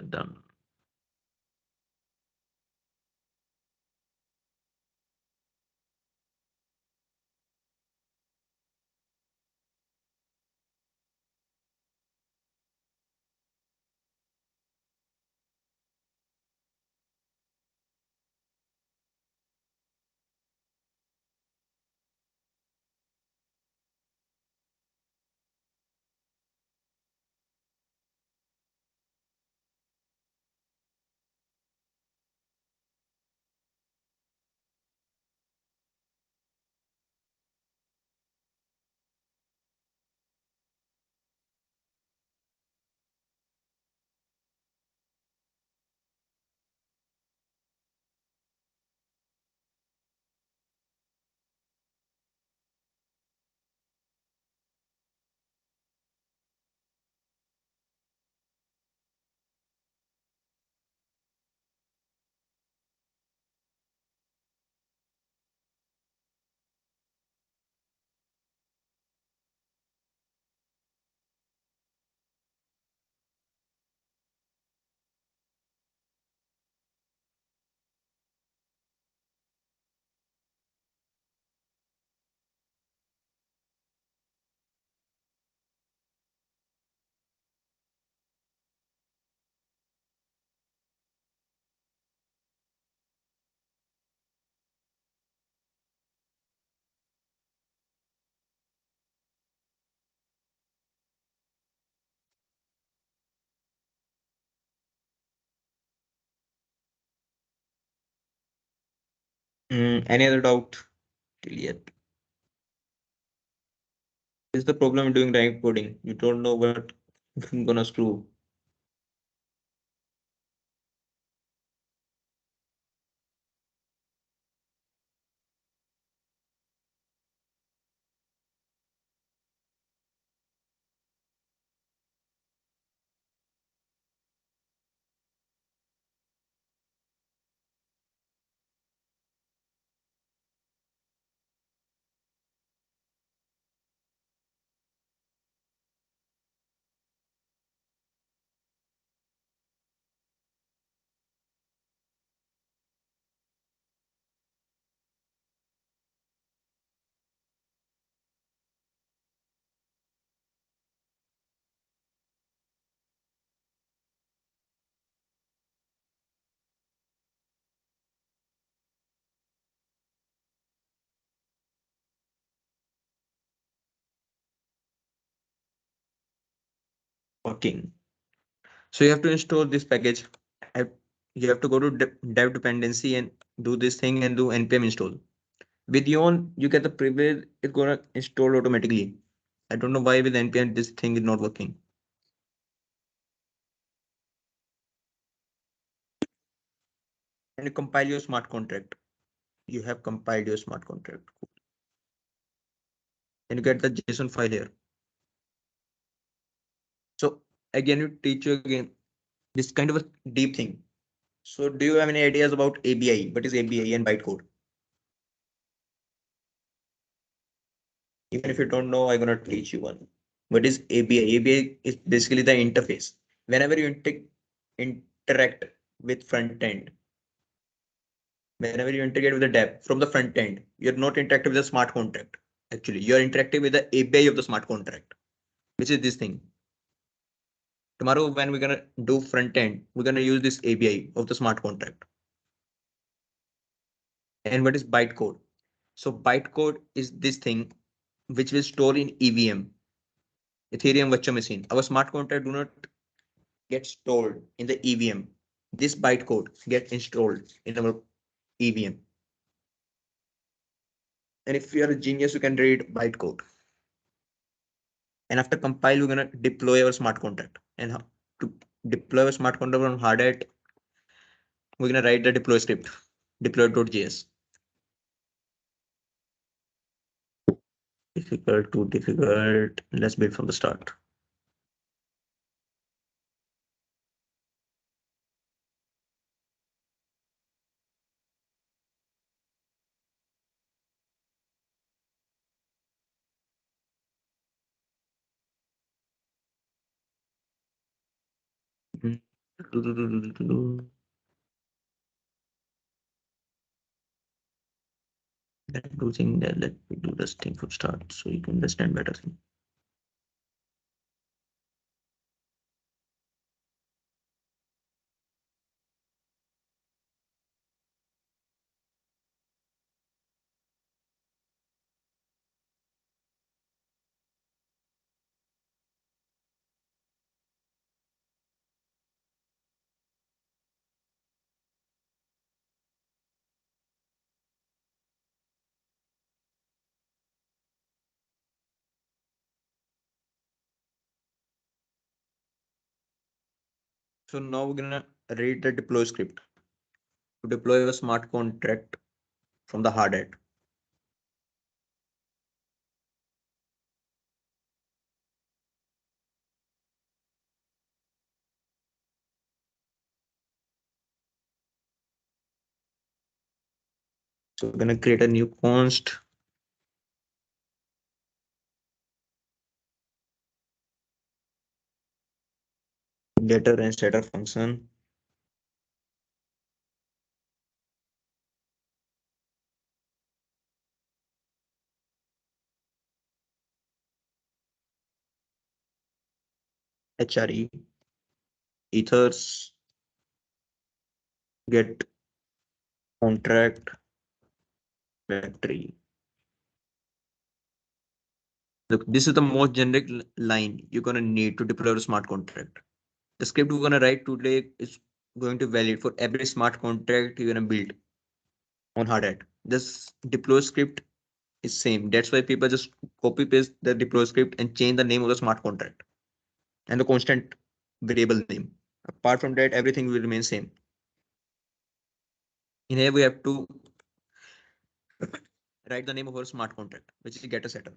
Done. Any other doubt till yet? This is the problem doing rank coding. You don't know what you're gonna screw. Working. So you have to install this package. Have- You have to go to dev dependency and do this thing and do npm install. With Yon, you get the privilege. It's gonna install automatically. I don't know why with npm this thing is not working. And you compile your smart contract. You have compiled your smart contract. And you get the JSON file here. So again, you teach you again this kind of a deep thing. So do you have any ideas about ABI? What is ABI and bytecode? Even if you don't know, I'm gonna teach you one. What is ABI? ABI is basically the interface. Whenever you interact with front end, whenever you integrate with the dev from the front end, you're not interacting with the smart contract. Actually, you're interacting with the API of the smart contract, which is this thing. Tomorrow, when we're gonna do front end, we're gonna use this API of the smart contract. And what is bytecode? So bytecode is this thing which will store in EVM, Ethereum Virtual Machine. Our smart contract do not get stored in the EVM. This bytecode get installed in our EVM. And if you are a genius, you can read bytecode. And after compile, we're gonna deploy our smart contract. And how to deploy a smart contract from hard hat, we're gonna write the deploy script, deploy.js. Difficult to difficult. Let's build from the start. Do thing that let me do this thing from start so you can understand better thing. So now we're gonna read the deploy script to deploy a smart contract from the hard hat. So we're gonna create a new const. Getter and setter function. HRE ethers get contract factory. Look, this is the most generic line you're gonna need to deploy a smart contract. The script we're gonna write today is going to valid for every smart contract you're gonna build on hard hat. this deploy script is same. That's why people just copy paste the deploy script and change the name of the smart contract and the constant variable name. Apart from that, everything will remain same. In here, we have to write the name of our smart contract, which is get a setter.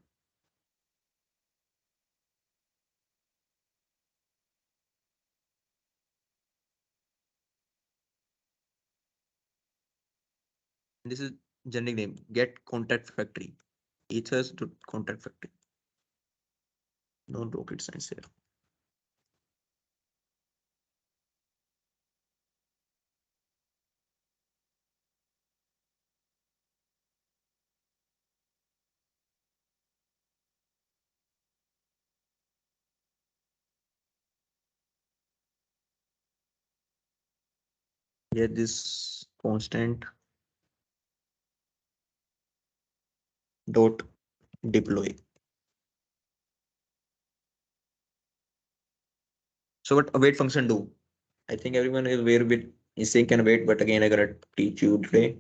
And this is generic name, get contact factory, ethers to contact factory. No rocket science here. Here this constant dot deploy. So what await function do? I think everyone is aware with async and await, but again I gotta teach you today.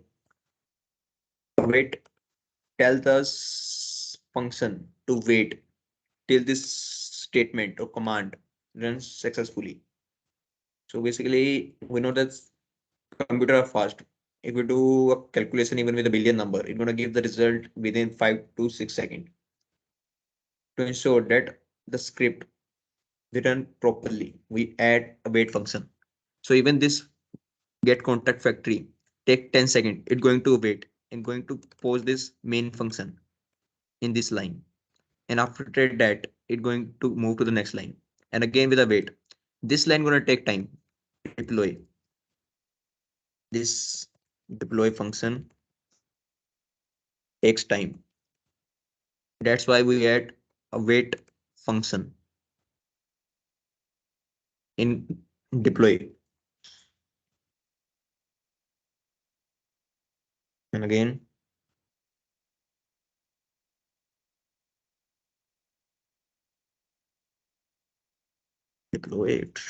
Await tell the function to wait till this statement or command runs successfully. So basically we know that computer are fast. If we do a calculation even with a billion number, it's gonna give the result within 5 to 6 seconds. To ensure that the script we run properly, we add a wait function. So even this get contact factory take 10 seconds. It's going to wait and going to pose this main function in this line. And after that, it's going to move to the next line. And again with a wait. This line gonna take time. Deploy. This deploy function takes time. That's why we add a wait function in deploy. And again, deploy it.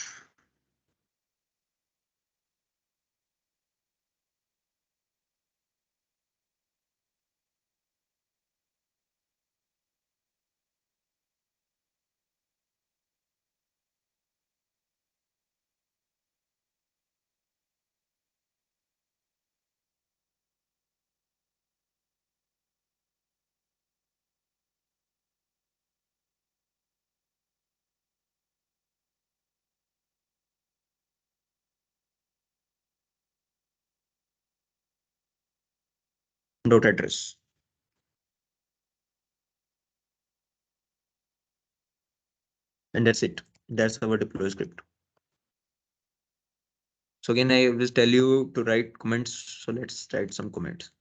Dot address. And that's it. That's our deploy script. So again, I will tell you to write comments. So let's write some comments.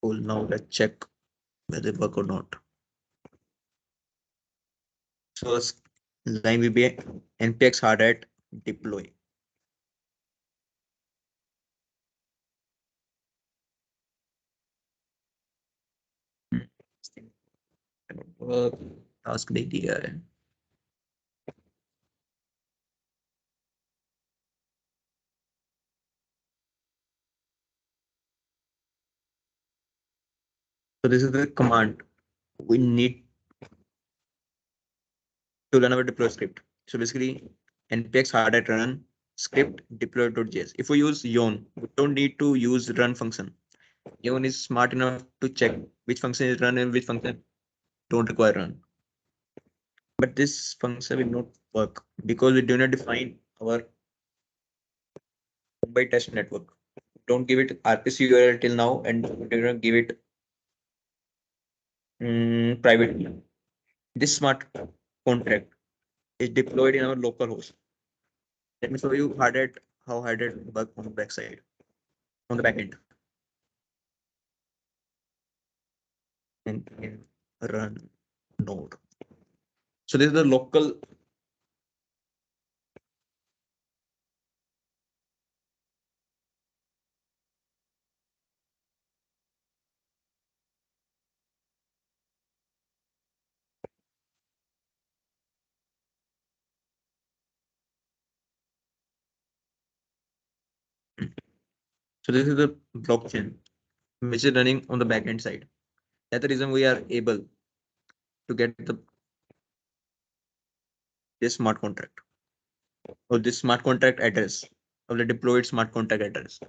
Cool. Now let's check whether they work or not. So this line will be npx hard at deploy. Work task idea. So this is the command we need to run our deploy script. So basically npx hard at run script deploy.js. If we use yon, we don't need to use run function. Yon is smart enough to check which function is run and which function don't require run. But this function will not work because we do not define our by test network. Don't give it RPC URL till now and we do not give it Private key. This smart contract is deployed in our local host. Let me show you how hard it work on the backside, on the back end. And in run node. So this is the local. So this is the blockchain which is running on the backend side. That's the reason we are able to get this smart contract or this smart contract address of the deployed smart contract address.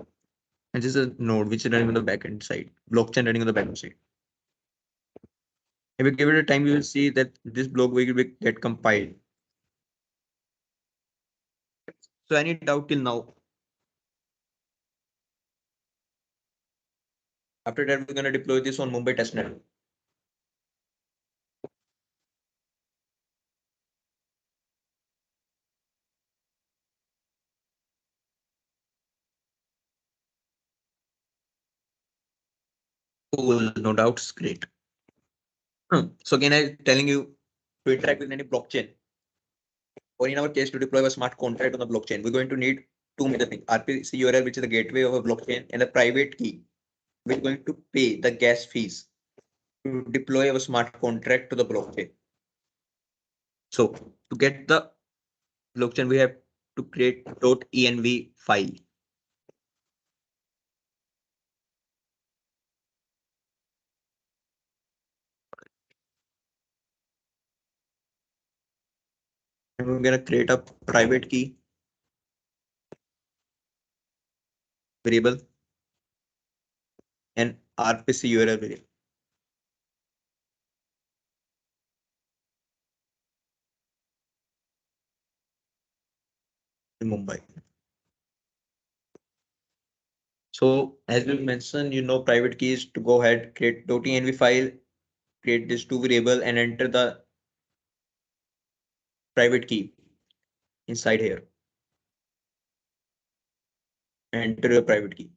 And this is a node which is running on the backend side, blockchain running on the backend side. If we give it a time, you will see that this block will get compiled. So any doubt till now? After that, we're gonna deploy this on Mumbai testnet. Cool, no doubts, great. So again, I'm telling you to interact with any blockchain, or in our case, to deploy a smart contract on the blockchain, we're going to need two major things: RPC URL, which is the gateway of a blockchain, and a private key. We're going to pay the gas fees to deploy a smart contract to the blockchain. So to get the blockchain, we have to create .env file. And we're gonna create a private key variable and RPC URL variable in Mumbai. So as we mentioned, private keys to go ahead, create .env file, create this two variable and enter the private key inside here. Enter your private key.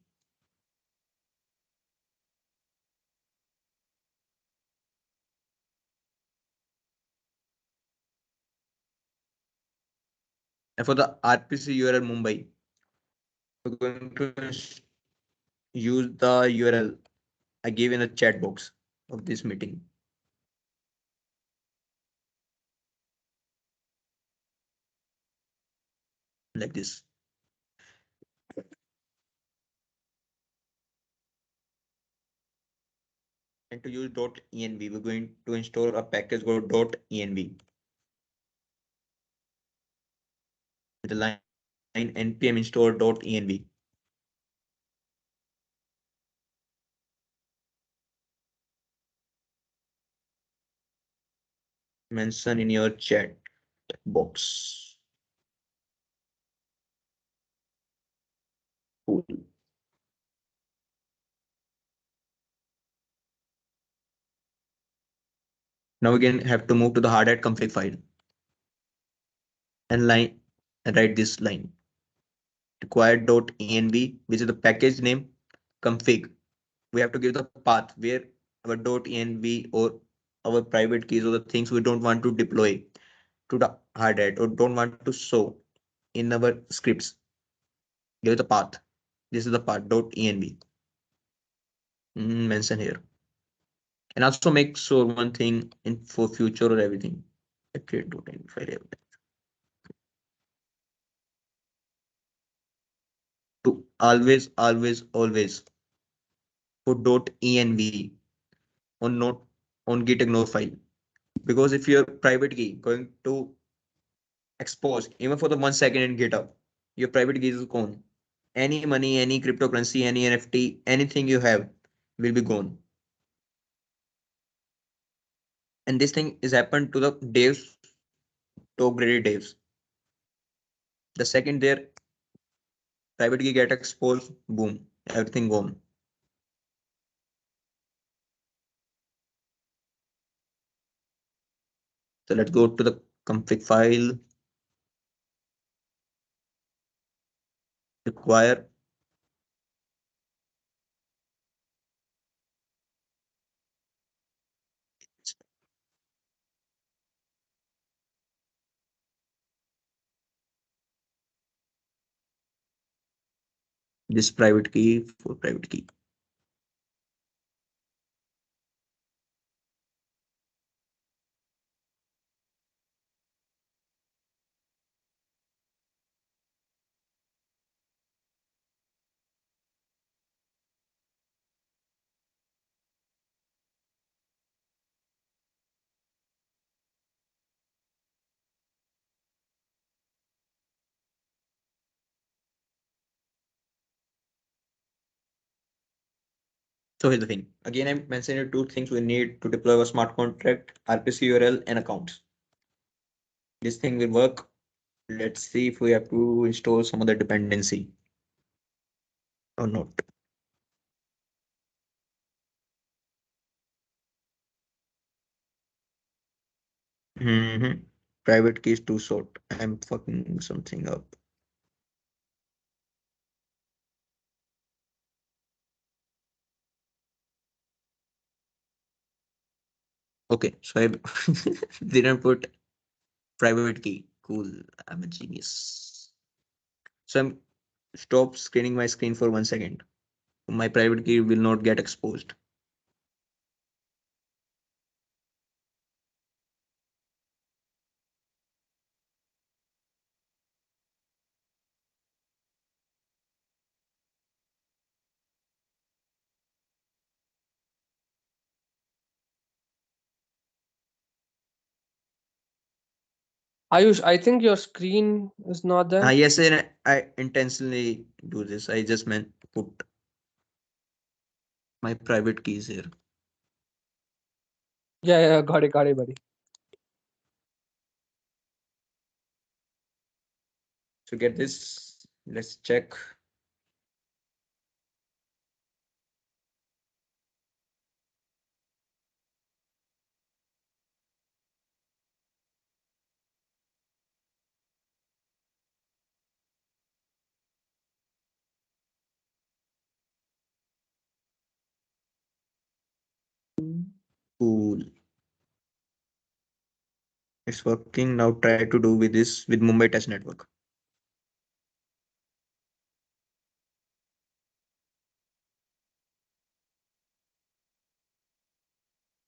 And for the RPC URL Mumbai, we're going to use the URL I gave in the chat box of this meeting. Like this. And to use .env, we're going to install a package called .env. The line npm install .env. Mention in your chat box. Cool. Now again have to move to the hard hat config file and write this line. Required.env, which is the package name config. We have to give the path where our .env or our private keys or the things we don't want to deploy to the hard hat or don't want to show in our scripts. Give the path. This is the path .env. Mention here. And also make sure one thing in for future or everything. Create .env file to always put .env on not on git ignore file, because if your private key going to expose even for the 1 second in GitHub, your private key is gone. Any money, any cryptocurrency, any NFT, anything you have will be gone. And this thing is happened to the devs, top graded devs. The second their private key get exposed, boom, everything gone. So let's go to the config file, require. This private key for private key. So here's the thing. Again, I mentioned two things we need to deploy a smart contract, RPC URL and accounts. This thing will work. Let's see if we have to install some other dependency or not. Private key is too short. I'm fucking something up. Okay, so I didn't put private key. Cool. I'm a genius. So I'm stop screening my screen for 1 second. My private key will not get exposed. Ayush, I think your screen is not there. Yes, and I intentionally do this. I just meant put my private keys here. Yeah, got it, buddy. So get this. Let's check. Cool. It's working now. Try to do with this with Mumbai test network.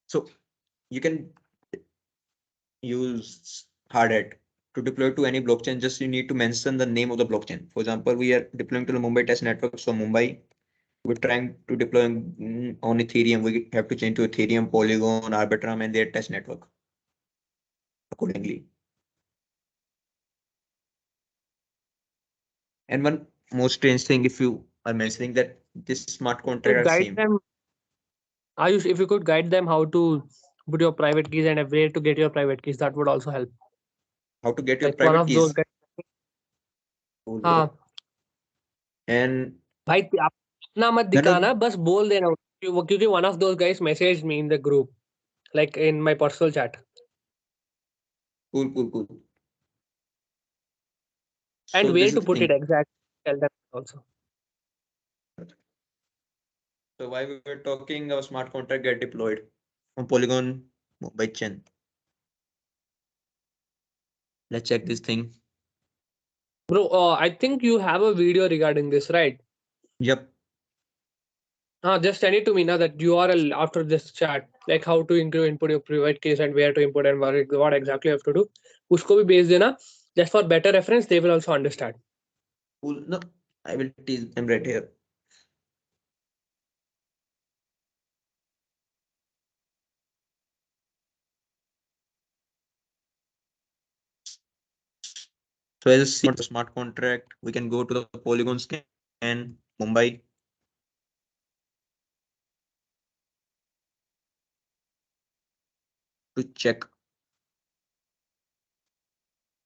So you can use hard hat to deploy to any blockchain. Just you need to mention the name of the blockchain. For example, we are deploying to the Mumbai test network. So Mumbai, we're trying to deploy on Ethereum. We have to change to Ethereum, Polygon, Arbitrum, and their test network accordingly. And one most strange thing, if you are mentioning that this smart contract Could are guide same, them, Ayush, if you could guide them how to put your private keys and where to get your private keys, that would also help. how to get your Like one private of those keys. guys. Cool, हाँ bro. And भाई आप इतना मत none of दिखाना बस बोल देना क्योंकि one of those guys messaged me in the group like in my personal chat cool. and So where this to is the put it thing. exactly tell them also. So why we were talking, our smart contract get deployed on Polygon by chain. Let's check this thing. Bro, I think you have a video regarding this, right? Yep. Just send it to me now that URL after this chat, like how to input your private keys and where to input and what exactly you have to do. उसको भी भेज देना just for better reference they will also understand. Cool. No, I will tease them right here. So as a smart contract, we can go to the Polygon scan Mumbai. To check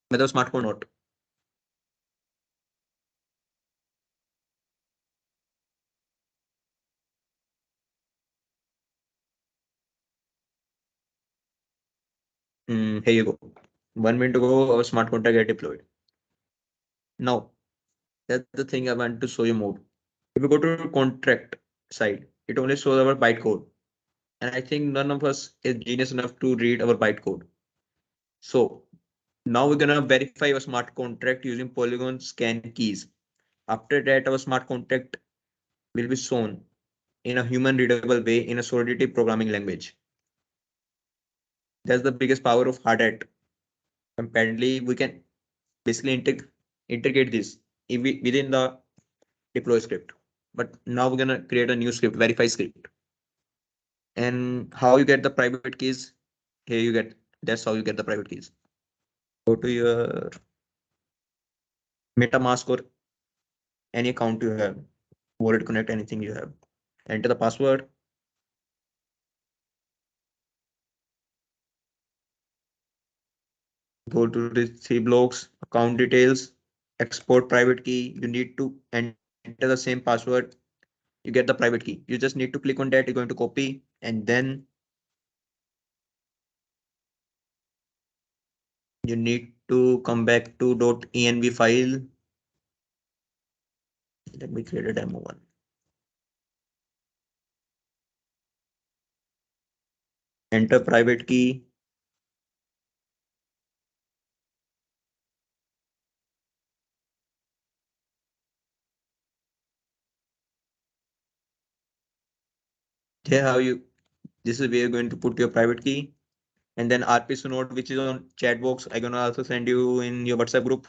whether smart or not. Here you go. 1 minute ago, our smart contract get deployed. Now, that's the thing I want to show you more. If we go to contract side, it only shows our bytecode. And I think none of us is genius enough to read our bytecode. So now we're gonna verify our smart contract using Polygon scan keys. After that, our smart contract will be shown in a human readable way in a Solidity programming language. That's the biggest power of hard hat. Apparently, we can basically integrate this within the deploy script. But now we're gonna create a new script, verify script. And how you get the private keys? Here you get, that's how you get the private keys. Go to your MetaMask or any account you have, Wallet Connect, anything you have. Enter the password. Go to the three blocks, account details, export private key. You need to enter the same password. You get the private key. You just need to click on that. You're going to copy and then you need to come back to .env file. Let me create a demo one. Enter private key. Here how you, this is where you're going to put your private key. And then RPC node, which is on chat box. I'm gonna also send you in your WhatsApp group.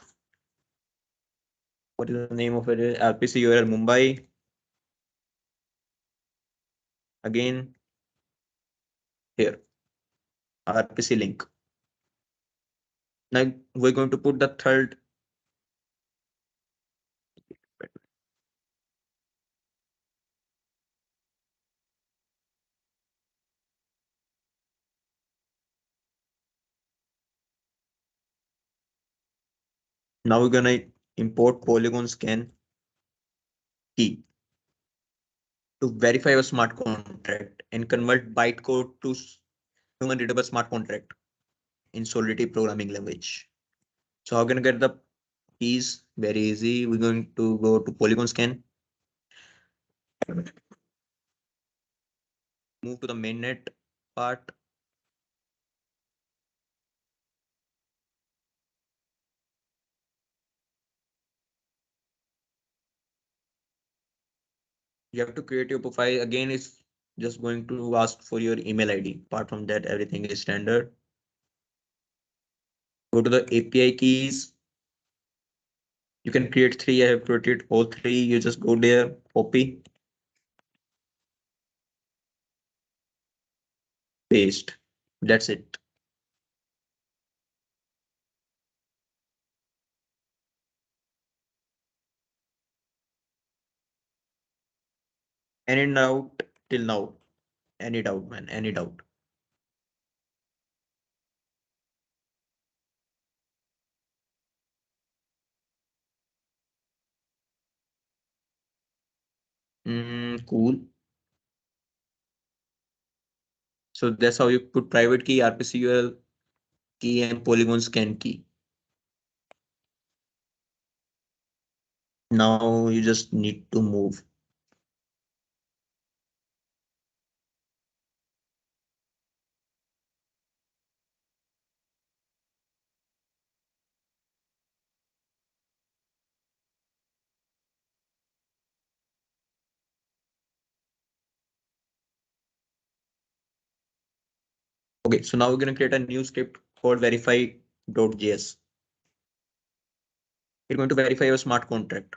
What is the name of it? RPC URL Mumbai. Again, here, RPC link. Now we're going to put the third. Now we're gonna import Polygon scan key to verify your smart contract and convert bytecode to human readable smart contract in Solidity programming language. So how gonna get the keys? Very easy. We're going to go to Polygon scan, move to the mainnet part. You have to create your profile. Again, it's just going to ask for your email ID. Apart from that, everything is standard. Go to the API keys. You can create three. I have created all three. You just go there, copy, paste. That's it. Any doubt till now? Any doubt, man? Any doubt? Cool. So that's how you put private key, RPCUL key, and Polygon scan key. Now you just need to move. Okay, so now we're going to create a new script called verify.js. We're going to verify your smart contract.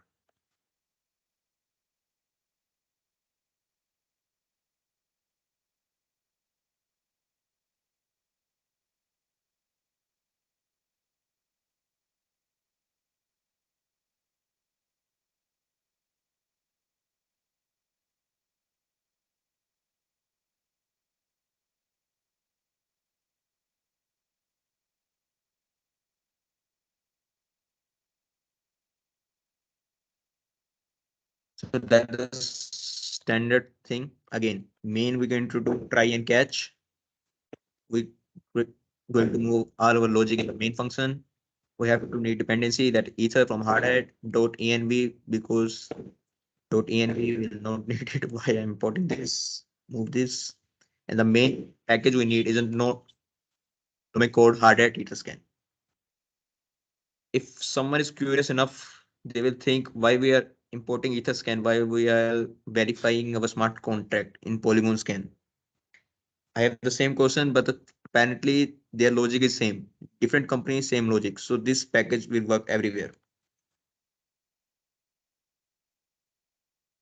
So that's the standard thing. Again, main we're going to do try and catch. We going to move all our logic in the main function. We have to need dependency that ether from hard hat dot env because dot env will not need it. Why I'm importing this? Move this. And the main package we need isn't no to make code hard hat ether scan. If someone is curious enough, they will think why we are importing Etherscan, why we are verifying our smart contract in Polygon scan. I have the same question, but apparently their logic is same. Different companies, same logic. So this package will work everywhere.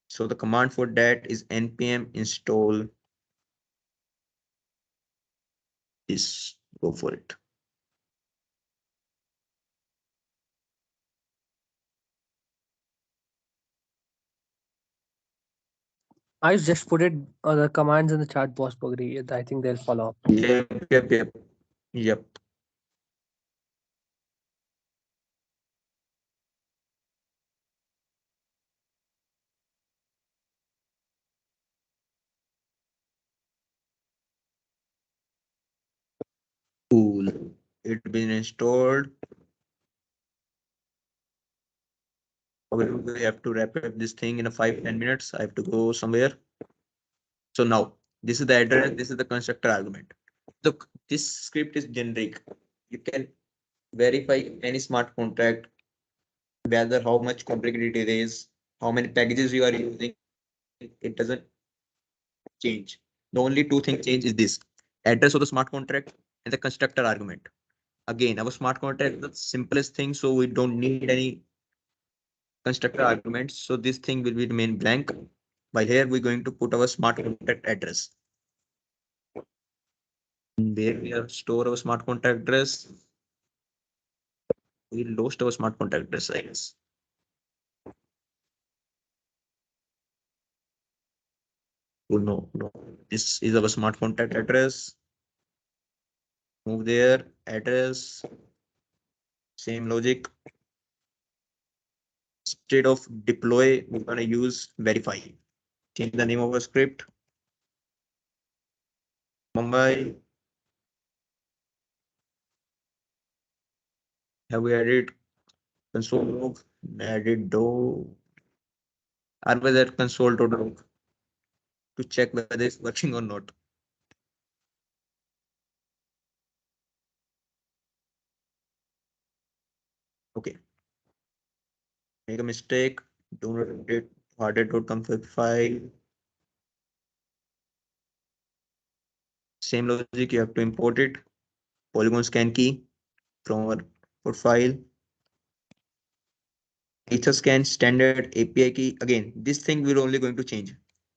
So the command for that is npm install this. Go for it. I just put it the commands in the chat box, Pogri. I think they'll follow up. Yep. Cool. It been installed. We have to wrap up this thing in a 5-10 minutes. I have to go somewhere. So now this is the address, this is the constructor argument. Look, this script is generic. You can verify any smart contract, whether how much complicated it is, how many packages you are using. It doesn't change. The only two things change is this address of the smart contract and the constructor argument. Again, our smart contract is the simplest thing, so we don't need any constructor arguments. So this thing will be remain blank. While here we're going to put our smart contract address. Where we have store our smart contract address. We lost our smart contract address, I guess. Oh no, no. This is our smart contract address. Move there, address, same logic. Instead of deploy, we're gonna use verify. Change the name of our script. Mumbai. Have we added console log? Added do. Are we at console.log to check whether it's working or not? Okay. Make a mistake. Do not update hardware.config file. Same logic, you have to import it. Polygon scan key from our profile. Etherscan standard API key. Again, this thing we're only going to change.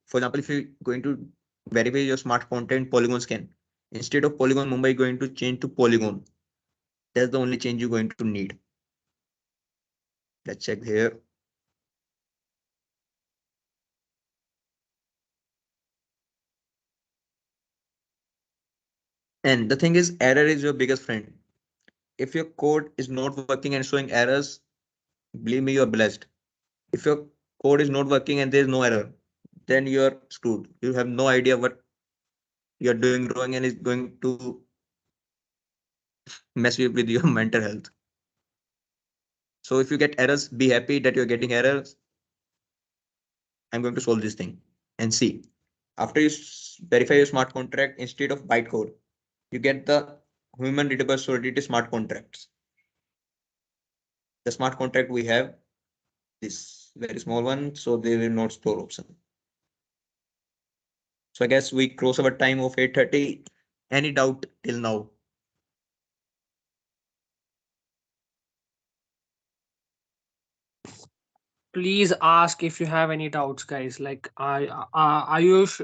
For example, if you're going to verify your smart content Polygon scan, instead of Polygon Mumbai, going to change to Polygon. That's the only change you're going to need. Let's check here. And the thing is, error is your biggest friend. If your code is not working and showing errors, believe me, you're blessed. If your code is not working and there's no error, then you're screwed. You have no idea what you're doing wrong and it's going to mess you up with your mental health. So if you get errors, be happy that you're getting errors. I'm going to solve this thing and see. After you verify your smart contract, instead of bytecode, you get the human readable solidity smart contracts. The smart contract we have this very small one, so they will not store option. So I guess we cross our time of 8:30. Any doubt till now? Please ask if you have any doubts, guys. Like Ayush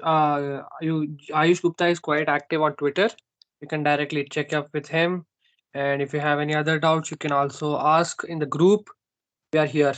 Gupta is quite active on Twitter. You can directly check up with him. And if you have any other doubts, you can also ask in the group. We are here.